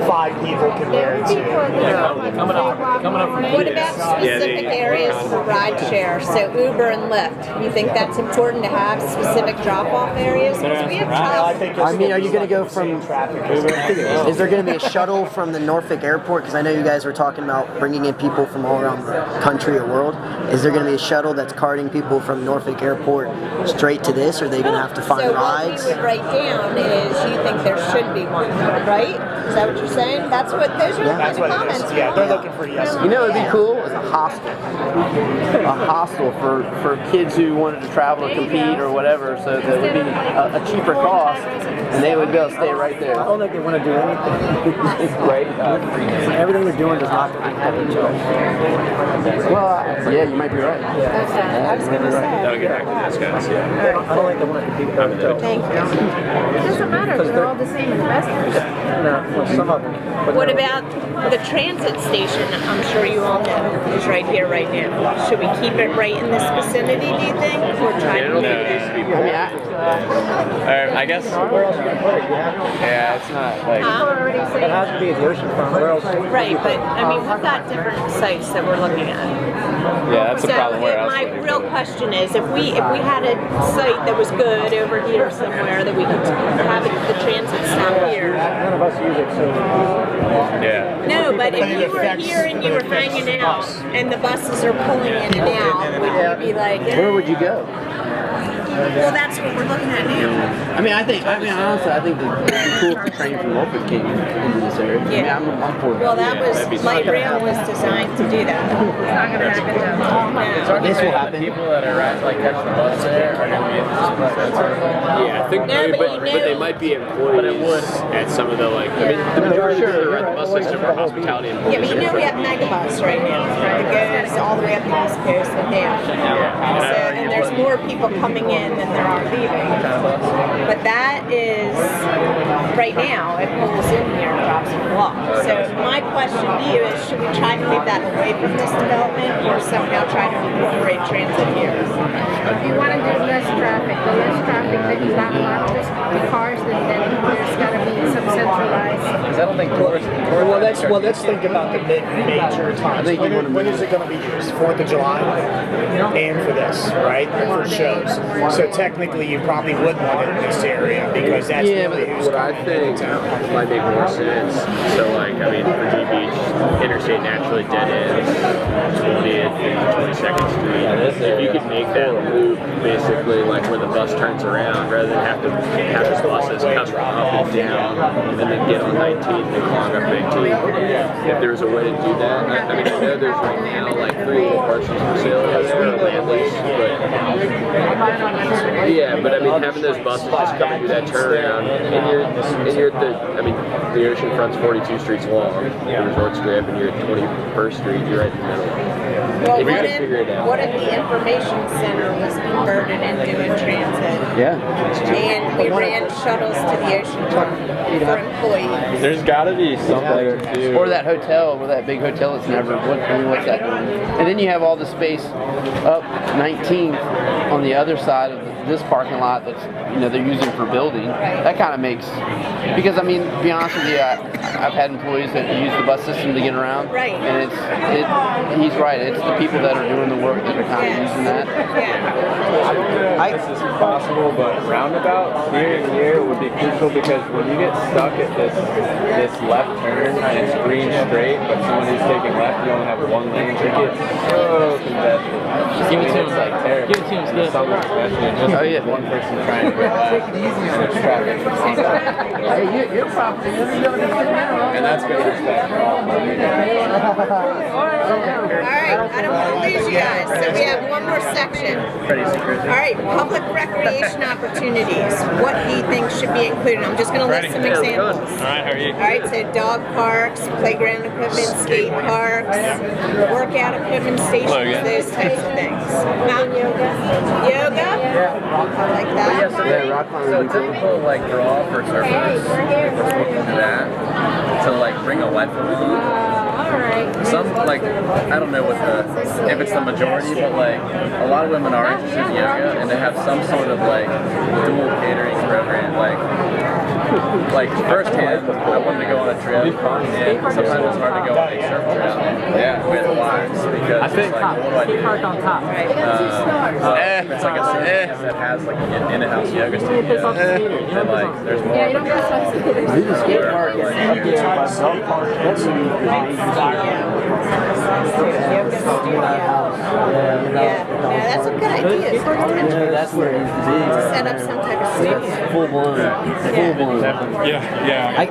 5 people can wear it too. Coming up from What about specific areas for ride share? So Uber and Lyft. You think that's important to have specific drop-off areas? Because we have I child. think I mean, are you going to go from? Is there going to be a shuttle from the Norfolk airport? Because I know you guys were talking about bringing in people from all around the country or world. Is there going to be a shuttle that's carting people from Norfolk airport straight to this? Or are they going to have to find So rides? what we would write down is you think there should be one, right? Is that what you're saying? That's what those are the That's kind what of it is. comments. Yeah, they're looking for yes. You know, it'd be cool is a hostel. A hostel for kids who wanted to travel or compete or whatever, so that would be a cheaper cost, and they would be able to stay right I there. don't think they want to do anything. Right? Everything they're doing does not have each other. Well, yeah, you might be right. I was going to say. That'll get back to those guys. Yeah. I don't think they want to compete with other hotels. Thank you. It doesn't matter. They're all the same investors. No, well, some of them. But What no. about the transit station? I'm sure you all know is right here, right now. Should we keep it right in this vicinity, do you think? Or try to move it? I guess. Where else are you going to put it? You have Yeah, it's not like. It has to be at the oceanfront. Where else? Right, but I mean, we've got different sites that we're looking at. Yeah, that's So a problem. Where else? my real question is, if we had a site that was good over here somewhere that we could have it, the transit stop here. None of us use it, so Yeah. No, but if you were here and you were hanging out and the buses are pulling in and out, would you be like, Where would you go? well, that's what we're looking at now. I mean, honestly, I think it'd be cool if the train from Norfolk came into this area. Yeah. I mean, I'm for that. Well, that was, light rail was designed to do that. It's not gonna happen though. This will happen. People that are like catch the bus there are going to be interested. Yeah, I think, No, maybe, but you but they know- might be employees at some of the like. I mean, the majority of people who ride the bus system are hospitality employees. Yeah, but you know we have Megabus right now. It goes all the way up the East Coast and down. And there's more people coming in than there are leaving. But that is, right now, it pulls in here and drops a block. So my question to you is, should we try to move that away from this development or somehow try to incorporate transit here? If you want to do less traffic, the less traffic that you got a lot of the cars, then there's got to be some centralized. I don't think tourists. Well, let's think about the major times. When is it going to be used? 4th of July, and for this, right? For shows. So technically, you probably would want it in this area because that's really who's What I think might make more sense. So, like, I mean, Virginia Beach, interstate naturally dead ends, 20th and 22nd Street. If you could make that loop basically like where the bus turns around, rather than have the buses come up and down and then get on 19th and clog up 19th. If there was a way to do that, I mean, I know there's right now like 3 parcels for sale over there, land lease, but yeah, but I mean, having those buses just come and do that turnaround, and you're at the, I mean, the oceanfront's 42 streets long, the resort strip, and you're at 21st Street, you're right in the middle. Well, If you can figure it out. what if the information center was converted into a transit? Yeah. And we ran shuttles to the oceanfront for employees. There's got to be something to do. Or that hotel, or that big hotel that's never, what's that doing? And then you have all the space up 19th on the other side of this parking lot that's, they're using for building. That kind of makes, because I mean, to be honest with you, I've had employees that use the bus system to get around. Right. And he's right, it's the people that are doing the work that are kind of using that. This is possible, but roundabout here and here would be crucial because when you get stuck at this left turn and it's green straight, but someone who's taking left, you only have one lane ticket. So congested. Give it to him. Like terrible. Give it to him, Steve. Summer especially, just one person trying to get left. And there's traffic. Hey, you're probably And that's good respect. Alright, I don't want to lose you guys, so we have one more section. Alright, public recreation opportunities. What do you think should be included? I'm just going to list some examples. Alright, how are you? Alright, so dog parks, playground equipment, skate parks, workout equipment stations, those types of things. Yoga? I like that. So typical like draw for surfers, if we're supposed to do that, to like bring a wet some like, I don't know what if it's the majority, but like a lot of women are interested in yoga and they have some sort of like dual catering program, like firsthand, I wanted to go on a trip, and sometimes it's hard to go on a surf trip with wives because I think, like, what do I do? on top. It's like a surf that has like an in-house yoga studio, and like there's more of a skate park Yeah, that's a good idea. That's where it is. To set up some type of studio. Full blown. Yeah.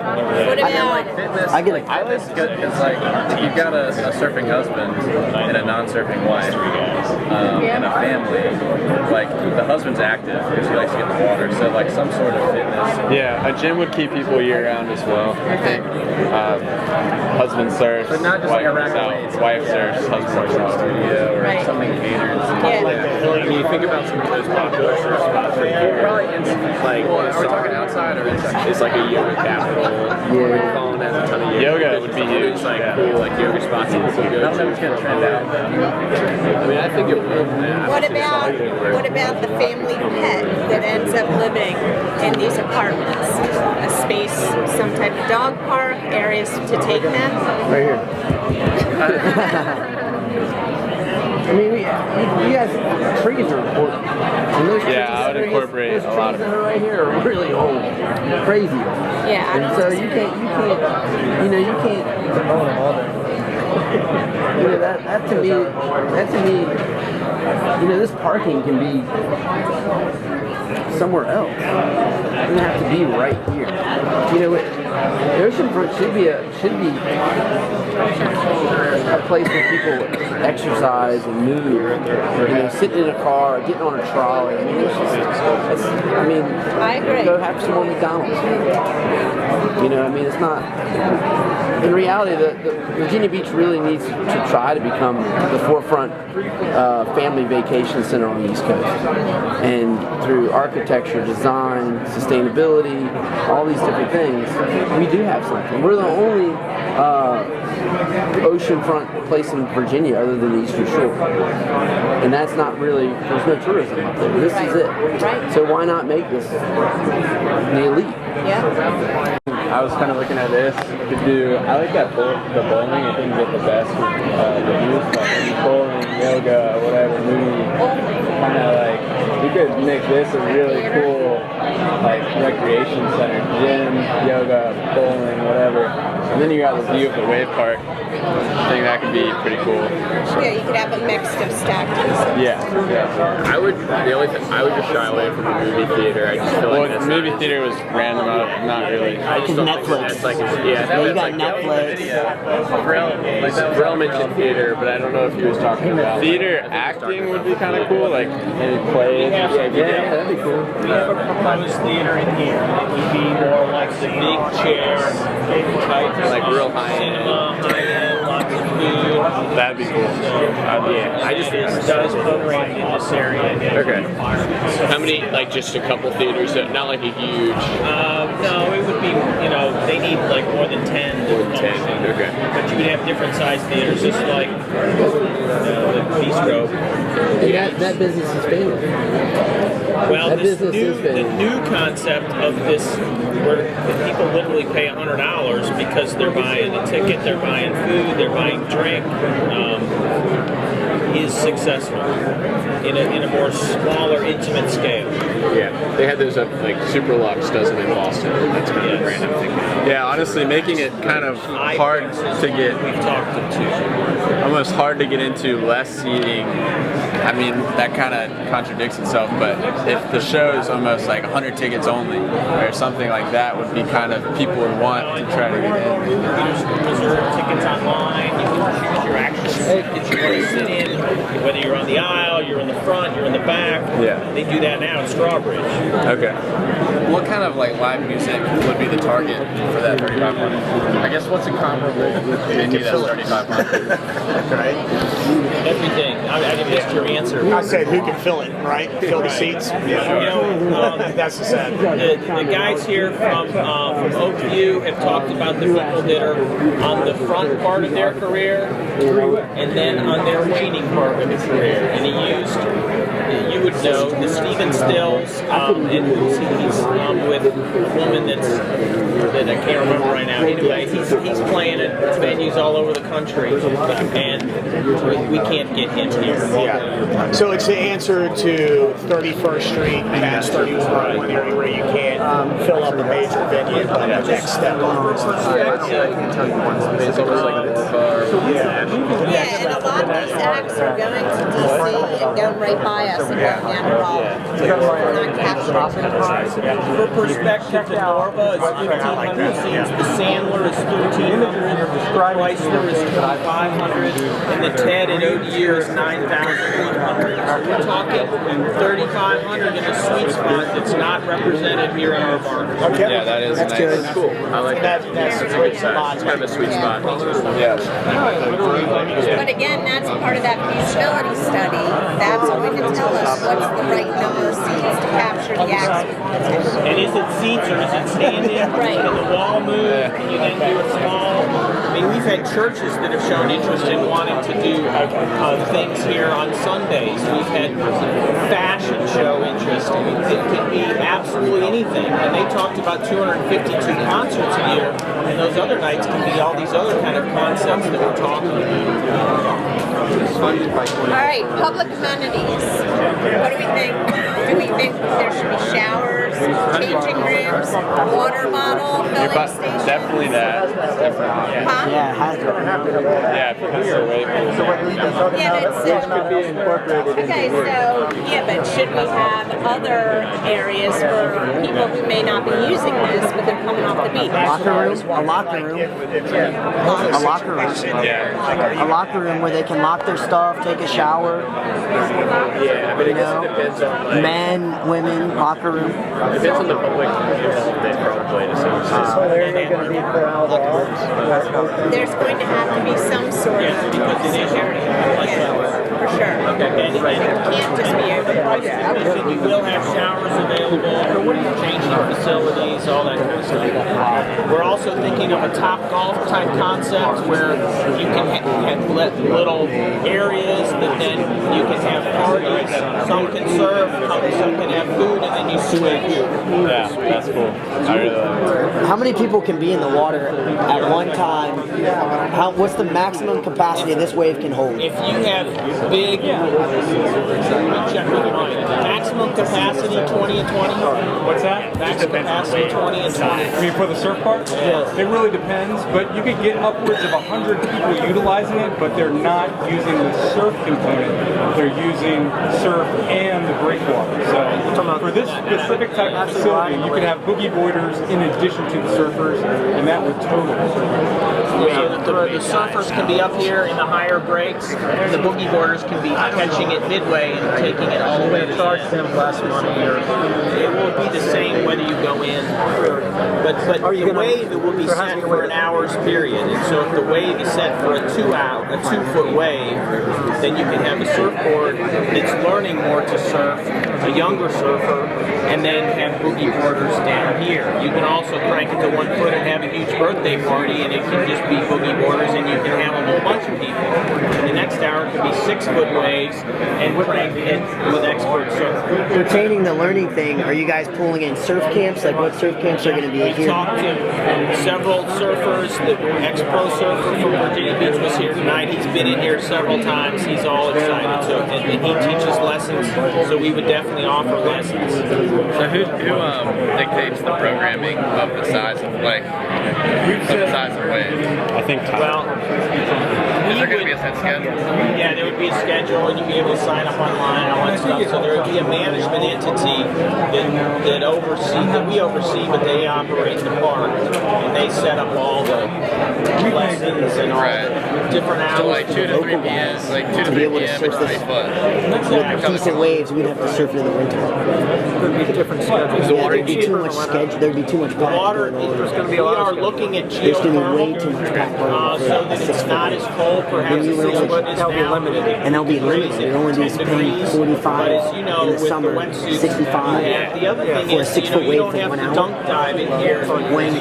What about fitness? I get like I think it's good because like you've got a surfing husband and a non-surfing wife and a family. Like the husband's active because he likes to get in the water, so like some sort of fitness. Yeah, a gym would keep people year-round as well. I think husband surfs, But not just wife like a works rack of out, weights. wife surfs, husband works out. Studio or Right. something catered. Yeah. I mean, you think about some of those popular surf spots right here. Probably like, are we talking outside or inside? It's like a yoga capital. Yeah. Falling has a ton of Yoga would be huge. It's like cool, like yoga spots that people go to. I don't know what's gonna trend out. I mean, I think it will. What about the family pet that ends up living in these apartments? A space, some type of dog park, areas to take them? right here. I mean, we guys, trees are important. And those Yeah, I would incorporate a lot of trees that are right here are really old, crazy old. Yeah, I And don't so you can't, that to me, this parking can be somewhere else. It doesn't have to be right here. You know, the oceanfront should be a place where people exercise and move. You know, sitting in a car, getting on a trolley. I mean, I agree. Go have some more McDonald's. You know, I mean, it's not. In reality, the Virginia Beach really needs to try to become the forefront family vacation center on the East Coast. And through architecture, design, sustainability, all these different things, we do have something. We're the only oceanfront place in Virginia other than the Eastern Shore. And that's not really, there's no tourism up there. This is it. Right. So why not make this the elite? Yeah. I was kind of looking at this to do. I like that the bowling. I think get the best reviews, like bowling, yoga, whatever movie. Kind of like you could make this a really cool like recreation center, gym, yoga, bowling, whatever. And then you got the view of the wave park. I think that could be pretty cool. Yeah, you could have a mix of stacked. Yeah. I would just shy away from a movie theater. I just feel like Well, movie theater was random. Not really. I just don't Netflix. think that's like yeah. You got Netflix. Brell mentioned theater, but I don't know if he was talking about Theater acting would be kind of cool, like maybe plays. Yeah, that'd be cool. We have a proposed theater in here. It would be more like the big chair type, like real high cinema, high-end, lots of food. That'd be cool. Yeah, I just does operate in this area. Okay. How many? Like just a couple theaters? Not like a huge. No, it would be, you know, they need like more than 10 to function. 10. Okay. But you would have different size theaters, just like the bistro. That business is failing. Well, That this business is the failing. new concept of this, where people literally pay $100 because they're buying a ticket, they're buying food, they're buying drink, is successful in a more smaller, intimate scale. Yeah, they had those up like Super Lux does it in Boston. That's kind of the brand I'm thinking. Yeah, honestly, making it kind of hard to get. We've talked to. Almost hard to get into less seating. I mean, that kind of contradicts itself, but if the show is almost like 100 tickets only, or something like that would be kind of people would want to try to get in. You can reserve tickets online, you can choose your actual seat that you want to sit in, whether you're on the aisle, you're in the front, you're in the back. Yeah. They do that now at Strawbridge. Okay. What kind of like live music would be the target for that 3,500? I guess what's a comparable venue that's 3,500? Right? Everything. I missed your answer. I said who can fill it, right? Fill the seats. Yeah. You know, That's the sad. the guys here from Oakview have talked about the people that are on the front part of their career and then on their waning part of their career. And he used, you would know, the Stephen Stills, and he's with a woman that I can't remember right now. Anyway, he's playing at venues all over the country, and we can't get him here. Yeah. So it's the answer to 31st Street, Mass 31, one area where you can't fill up a major venue, but the next step over is I can tell you one. It's almost like a bar. Yeah, and a lot of these acts are going to DC and going right by us and going down the hall. We're not capturing. For perspective, the Norva is 1,500 seats, the Sandler is 1,300, Chrysler is 2,500, and the TED at ODU is 9,100. We're talking 3,500 in a sweet spot that's not represented here in our market. Okay. Yeah, that is That's nice. good. That's cool. I like that. That's a good size. It's kind of a sweet spot. Yeah. But again, that's part of that feasibility study. That's going to tell us what's the right number of seats to capture the acts. And is it seats or is it standing? Right. Can the wall move? Can you then do it small? I mean, we've had churches that have shown interest in wanting to do things here on Sundays. We've had fashion show interest. I mean, it could be absolutely anything. And they talked about 252 concerts a year, and those other nights can be all these other kind of concepts that we're talking about. All right, public amenities. What do we think? Do we think there should be showers? changing rooms, water bottle, filling station. Definitely that. Definitely. Huh? Yeah, it has to. Yeah, because they're way Yeah, but Be incorporated okay, so yeah, but should we have other areas for people who may not be using this, but they're coming off the beach? Locker room, a locker room, a locker room, Yeah. a locker room where they can lock their stuff, take a shower. Yeah, I mean, I guess it depends on like, Men, women, locker room. depends on the public involvement probably to some extent. They're going to be for all the arts. There's going to have to be some sort of security. For sure. And It can't just be open. we will have showers available, changing facilities, all that kind of stuff. We're also thinking of a top golf type concept where you can have little areas that then you can have parties. Some can serve, some can have food, and then you switch. Yeah, that's cool. I really like it. How many people can be in the water at one time? What's the maximum capacity this wave can hold? If you have big, check with mine. Maximum capacity 20 and 20. What's that? Max capacity 20 and 20. I mean, for the surf park? Yeah. It really depends, but you could get upwards of 100 people utilizing it, but they're not using the surf component. They're using surf and the breakwater. So for this specific type of facility, you could have boogie boarders in addition to the surfers, and that would total. The surfers can be up here in the higher breaks. The boogie boarders can be catching it midway and taking it all the way to charge them less money. Or it will be the same whether you go in. But the wave it will be set for an hour's period. And so if the wave is set for a 2-foot wave, then you can have a surfboard that's learning more to surf, a younger surfer, and then have boogie boarders down here. You can also crank it to 1 foot and have a huge birthday party, and it can just be boogie boarders, and you can have a whole bunch of people. And the next hour could be 6-foot waves and crank it with expert surfers. Pertaining the learning thing, are you guys pulling in surf camps? Like what surf camps are going to be We here? talked to several surfers. The ex-pro surfer from Virginia Beach was here tonight. He's been in here several times. He's all excited. So, and he teaches lessons, so we would definitely offer lessons. So who dictates the programming of the size of wave? I think Well, is there going to be a set schedule? Yeah, there would be a schedule, and you'd be able to sign up online and all that stuff. So there would be a management entity that we oversee, but they operate the park, and they set up all the lessons and all the different hours. So like 2 to 3 p.m. Like 2 to 3 p.m. and 3 foot. With decent waves, we'd have to surf it in the winter. There'd be different schedules. Yeah, there'd be too much schedule. There'd be too much pack Water, going on. there's going to be a lot. We are looking at There's going to be way geothermal, too much pack going on. so that it's not as cold, perhaps as what is now. And they'll be limited. They'll only be 10 paying degrees. 45 But as you know, in the with summer, the wetsuits, 65 the other thing for a is, 6-foot you wave don't for have 1 to hour. dunk dive in here. When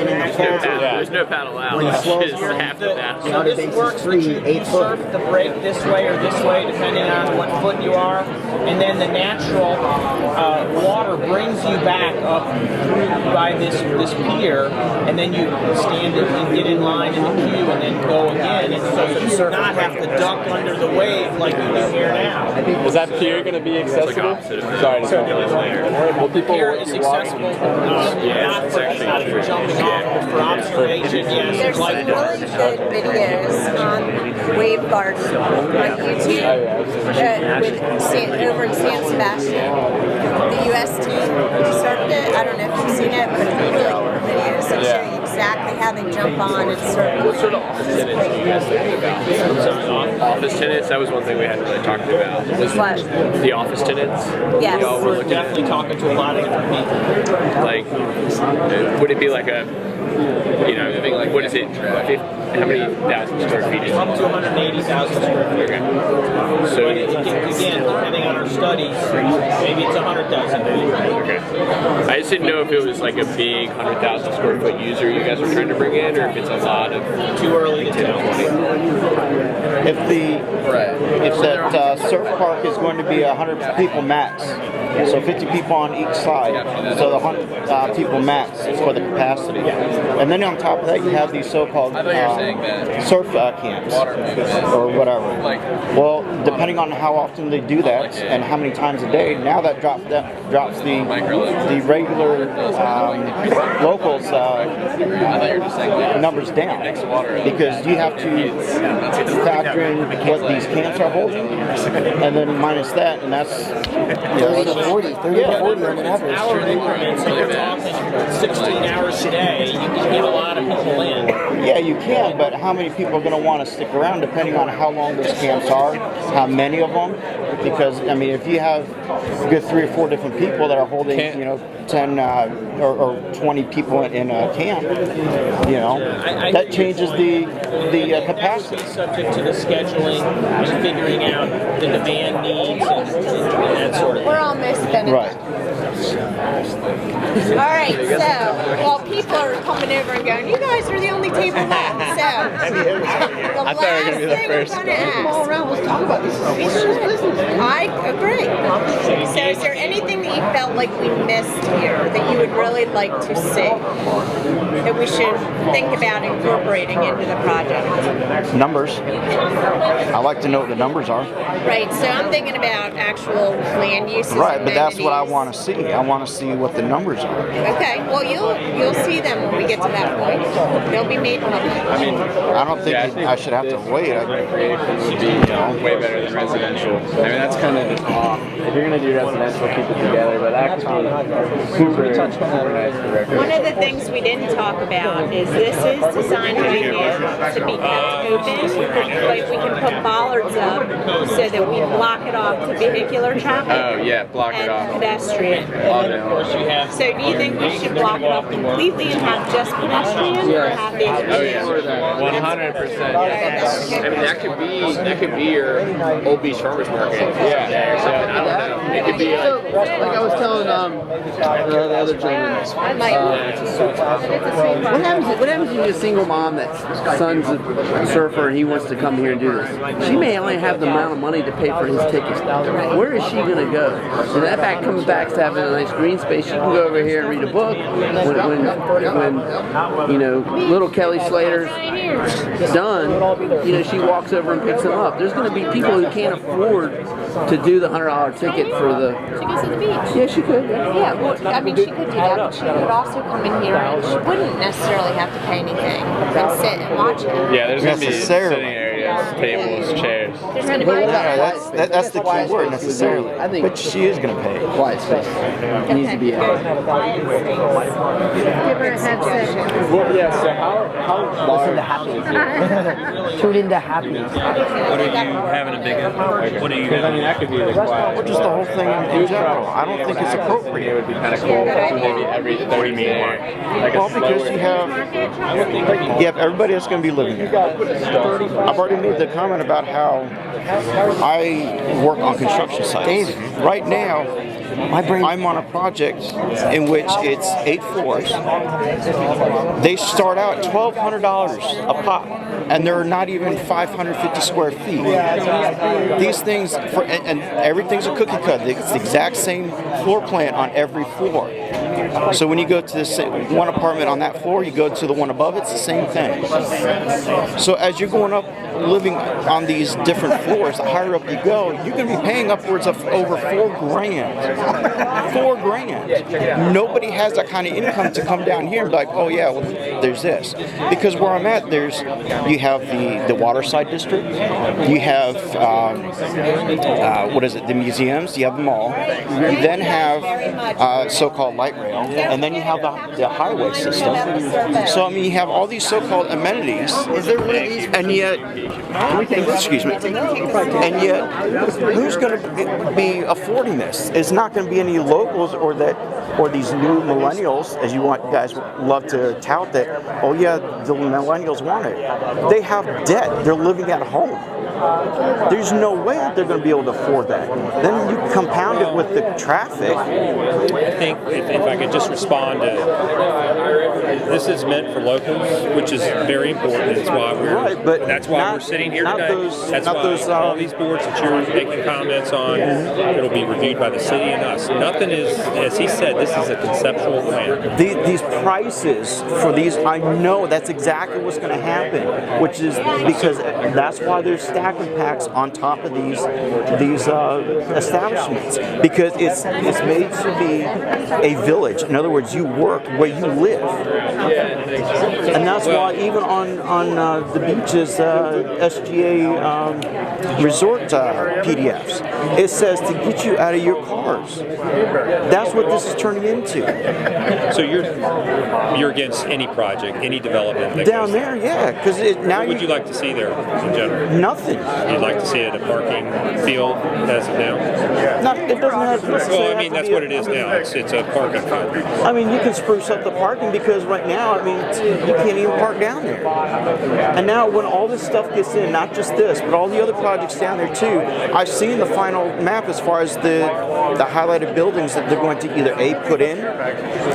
in the fall, There's no paddle out. when the It's slows just come, half the paddle. the outer This base works is that 3, you 8 foot. surf the break this way or this way, depending on what foot you are, and then the natural water brings you back up by this pier, and then you stand and get in line in the queue, and then go again, and so you do not have to duck under the wave like you do here now. Is that pier going to be accessible? Sorry. Will people Here is accessible, not for jumping off, but for observation. Yes, There's some like really good videos on Wave Garden on YouTube over in San Sebastian. The U.S. team surfed it. I don't know if you've seen it, but it's really cool videos that show you exactly how they jump on and surf. What sort of office tenants do you guys think about? Office tenants, that was one thing we hadn't really talked about. Was What? the office tenants? Yes. Y'all were we're looking definitely talking to a lot of different people. at, like, would it be like a, like, what is it? How many thousand square feet is it? Up to 180,000 square feet. Okay. So, But again, depending on our studies, maybe it's 100,000. okay. I just didn't know if it was like a big 100,000 square foot user you guys were trying to bring in, or if it's a lot of Too early to tell. If that surf park is going to be 100 people max, so 50 people on each side, so the 100 people max for the capacity. And then on top of that, you have these so-called surf camps or whatever. Well, depending on how often they do that and how many times a day, now that drops the regular locals numbers down, because you have to factor in what these camps are holding, and then minus that, and that's 30 to 40 on an average. Hour increments, so you're talking 16 hours a day, you can get a lot of people in. Yeah, you can, but how many people are going to want to stick around depending on how long those camps are, how many of them? Because, I mean, if you have a good 3 or 4 different people that are holding, 10 or 20 people in a camp, that changes the capacity. Subject to the scheduling and figuring out the demand needs and that sort of thing. We're almost done. Right. All right, so people are coming over and going, you guys are the only table left. So the last thing we're going to ask. All around, let's talk about this. I agree. So is there anything that you felt like we missed here that you would really like to see, that we should think about incorporating into the project? Numbers. I like to know what the numbers are. Right, so I'm thinking about actual land uses. Right, but that's what I want to see. I want to see what the numbers are. Okay, well you'll see them when we get to that point. They'll be made public. I mean, I don't think I should have to wait. Recreation would be way better than residential. I mean, that's kind of if you're going to do residential, keep it together, but that could be super nice for recreation. One of the things we didn't talk about is this is designed to be kept open. Like we can put bollards up so that we block it off to vehicular traffic. Oh yeah, block it off. And pedestrian. So do you think we should block it off completely and have just pedestrian, or have vehicular? Oh yeah, 100%. I mean, that could be your Old Beach Farmers Market. Yeah. So I don't know. It could be like I was telling the other gentleman. What happens if you're a single mom that's son's a surfer and he wants to come here and do this? She may only have the amount of money to pay for his ticket. Where is she going to go? And that back comes back to having a nice green space. She can go over here and read a book. When little Kelly Slater's done, she walks over and picks him up. There's going to be people who can't afford to do the $100 ticket for the. She goes to the beach. Yeah, she could. Yeah, well, I mean, she could do that, but she could also come in here and she wouldn't necessarily have to pay anything and sit and watch it. Yeah, there's going to be sitting areas, tables, chairs. There's going to be That's the key word, necessarily. But she is going to pay. Quiet space. It needs to be out. Give her a headset. Well, yeah, so how Listen to happiness. Tune into happiness. What are you having a big one? What are you I mean, that could be the quiet. Or just the whole thing in general. I don't think it's appropriate. It would be kind of cool. Maybe every 30 minutes. Like Well, because you have everybody that's going to be living here. I've already made the comment about how I work on construction sites. Right now, I'm on a project in which it's 8 floors. They start out $1,200 a pop, and they're not even 550 square feet. These things, and everything's a cookie cut. It's the exact same floor plan on every floor. So when you go to this one apartment on that floor, you go to the one above, it's the same thing. So as you're going up, living on these different floors, the higher up you go, you're going to be paying upwards of over $4,000. $4,000. Nobody has that kind of income to come down here and be like, oh yeah, well, there's this. Because where I'm at, you have the waterside district, you have the museums, you have them all. You then have so-called light rail, and then you have the highway system. So I mean, you have all these so-called amenities. Is there one of these? And yet, excuse me, and yet, who's going to be affording this? It's not going to be any locals or these new millennials, as you guys love to tout that. Oh yeah, the millennials want it. They have debt. They're living at home. There's no way that they're going to be able to afford that. Then you compound it with the traffic. I think if I could just respond to this is meant for locals, which is very important. That's why we're sitting here today. That's why all these boards that you're making comments on, it'll be reviewed by the city and us. Nothing is, as he said, this is a conceptual plan. These prices for these, I know that's exactly what's going to happen, which is because that's why there's stacking packs on top of these establishments, because it's made to be a village. In other words, you work where you live, and that's why even on the beaches, SGA resort PDFs, it says to get you out of your cars. That's what this is turning into. So you're against any project, any development that down there, yeah, because now. What would you like to see there in general? Nothing. You'd like to see it a parking field as of now? No, it doesn't have to. Well, I mean that's what it is now. It's a parking field. I mean, you can spruce up the parking because right now, I mean, you can't even park down there. And now, when all this stuff gets in, not just this, but all the other projects down there too, I've seen the final map as far as the highlighted buildings that they're going to either put in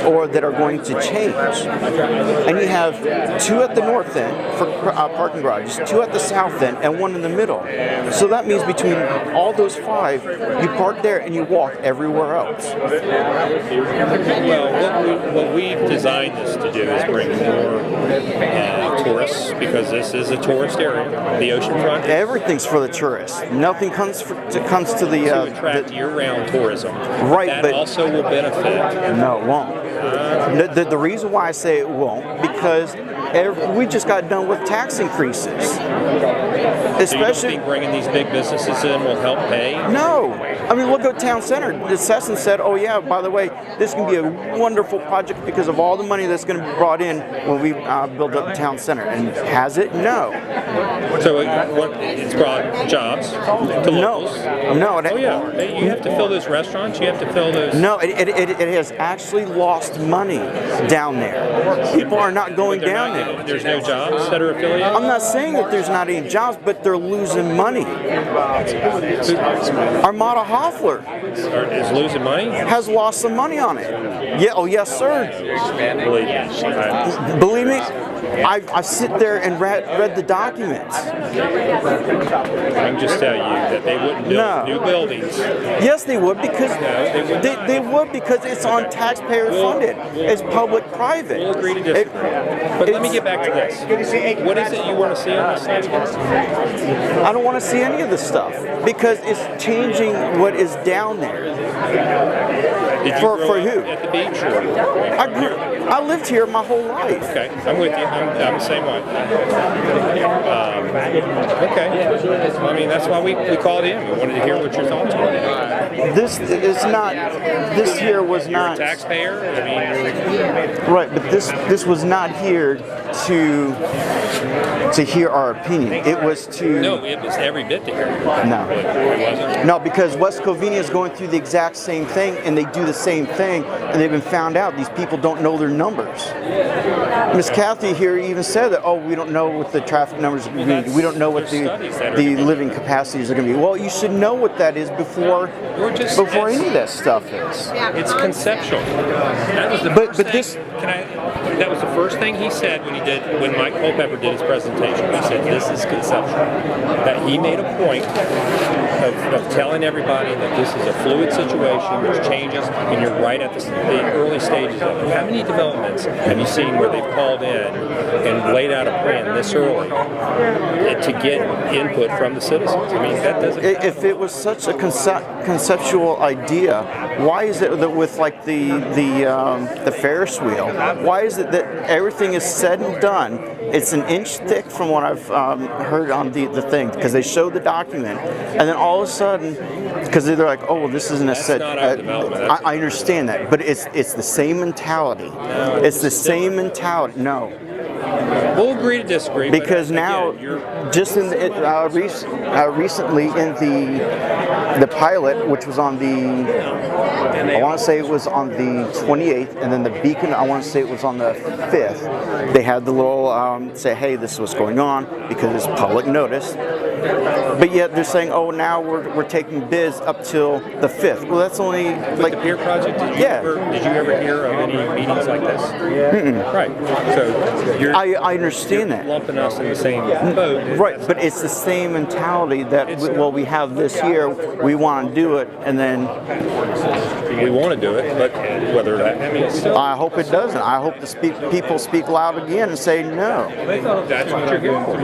or that are going to change. And you have 2 at the north end for parking garages, 2 at the south end, and 1 in the middle. So that means between all those 5, you park there and you walk everywhere else. Well, what we've designed this to do is bring more tourists, because this is a tourist area, the oceanfront. Everything's for the tourists. Nothing comes to the to attract year-round tourism. Right, that but also will benefit. No, it won't. The reason why I say it won't, because we just got done with tax increases. Especially, so you don't think bringing these big businesses in will help pay? No. I mean, look at Town Center. The Sesson said, oh yeah, by the way, this can be a wonderful project because of all the money that's going to be brought in when we build up Town Center. And has it? No. So it's brought jobs to locals? No. Oh yeah. You have to fill those restaurants? You have to fill those... No, it has actually lost money down there. People are not going down there. There's no jobs that are affiliated? I'm not saying that there's not any jobs, but they're losing money. Armada Hoffler is losing money? Has lost some money on it. Yeah. Oh yes, sir. Believe me. I sit there and read the documents. I can just tell you that they wouldn't build new buildings. Yes, they would, because they would, because it's on taxpayer funded. It's public-private. We'll agree to disagree. But let me get back to this. What is it you want to see on this thing? I don't want to see any of this stuff because it's changing what is down there. Did you for grow who? up at the beach? Or? I lived here my whole life. Okay, I'm with you. I'm the same way. Okay. I mean, that's why we called in. We wanted to hear what your thoughts were. This is not. This here was not. You're a taxpayer. I mean, right, but this was not here to hear our opinion. It was to. No, it was every bit to hear. No. It wasn't. No, because West Covina is going through the exact same thing, and they do the same thing, and they've been found out. These people don't know their numbers. Miss Kathy here even said that, oh, we don't know what the traffic numbers are going to be. We don't know what the living capacities are going to be. Well, you should know what that is before any of that stuff is. It's conceptual. That was the first thing. That was the first thing he said when Mike Culpepper did his presentation. He said, this is conceptual. That he made a point of telling everybody that this is a fluid situation, there's changes, and you're right at the early stages of it. How many developments have you seen where they've called in and laid out a plan this early to get input from the citizens? I mean, that doesn't happen. If it was such a conceptual idea, why is it that with like the Ferris wheel, why is it that everything is said and done? It's an inch thick from what I've heard on the thing, because they showed the document, and then all of a sudden, because they're like, oh, well, this isn't a set. I understand that, but it's the same mentality. No, it's the same mentality. No. We'll agree to disagree. Because now, just in recently in the pilot, which was on I want to say it was on the 28th, and then the Beacon, I want to say it was on the 5th. They had the little say, hey, this is what's going on, because it's public notice. But yet they're saying, oh, now we're taking bids up till the 5th. Well, that's only like the peer project. Did you ever hear of any meetings like this? Right. So I understand that. Lumping us in the same boat. Right, but it's the same mentality that we have this year. We want to do it, and then we want to do it, but whether that I hope it doesn't. I hope the people speak loud again and say no. That's what you're here for.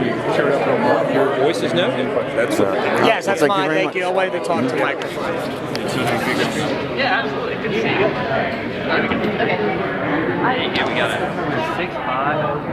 Your voice is noted. That's yes, that's Thank you mine. very Thank you. Away to talk to microphone. Yeah, absolutely. Good to see you. Okay. Yeah, we got it. 6'5".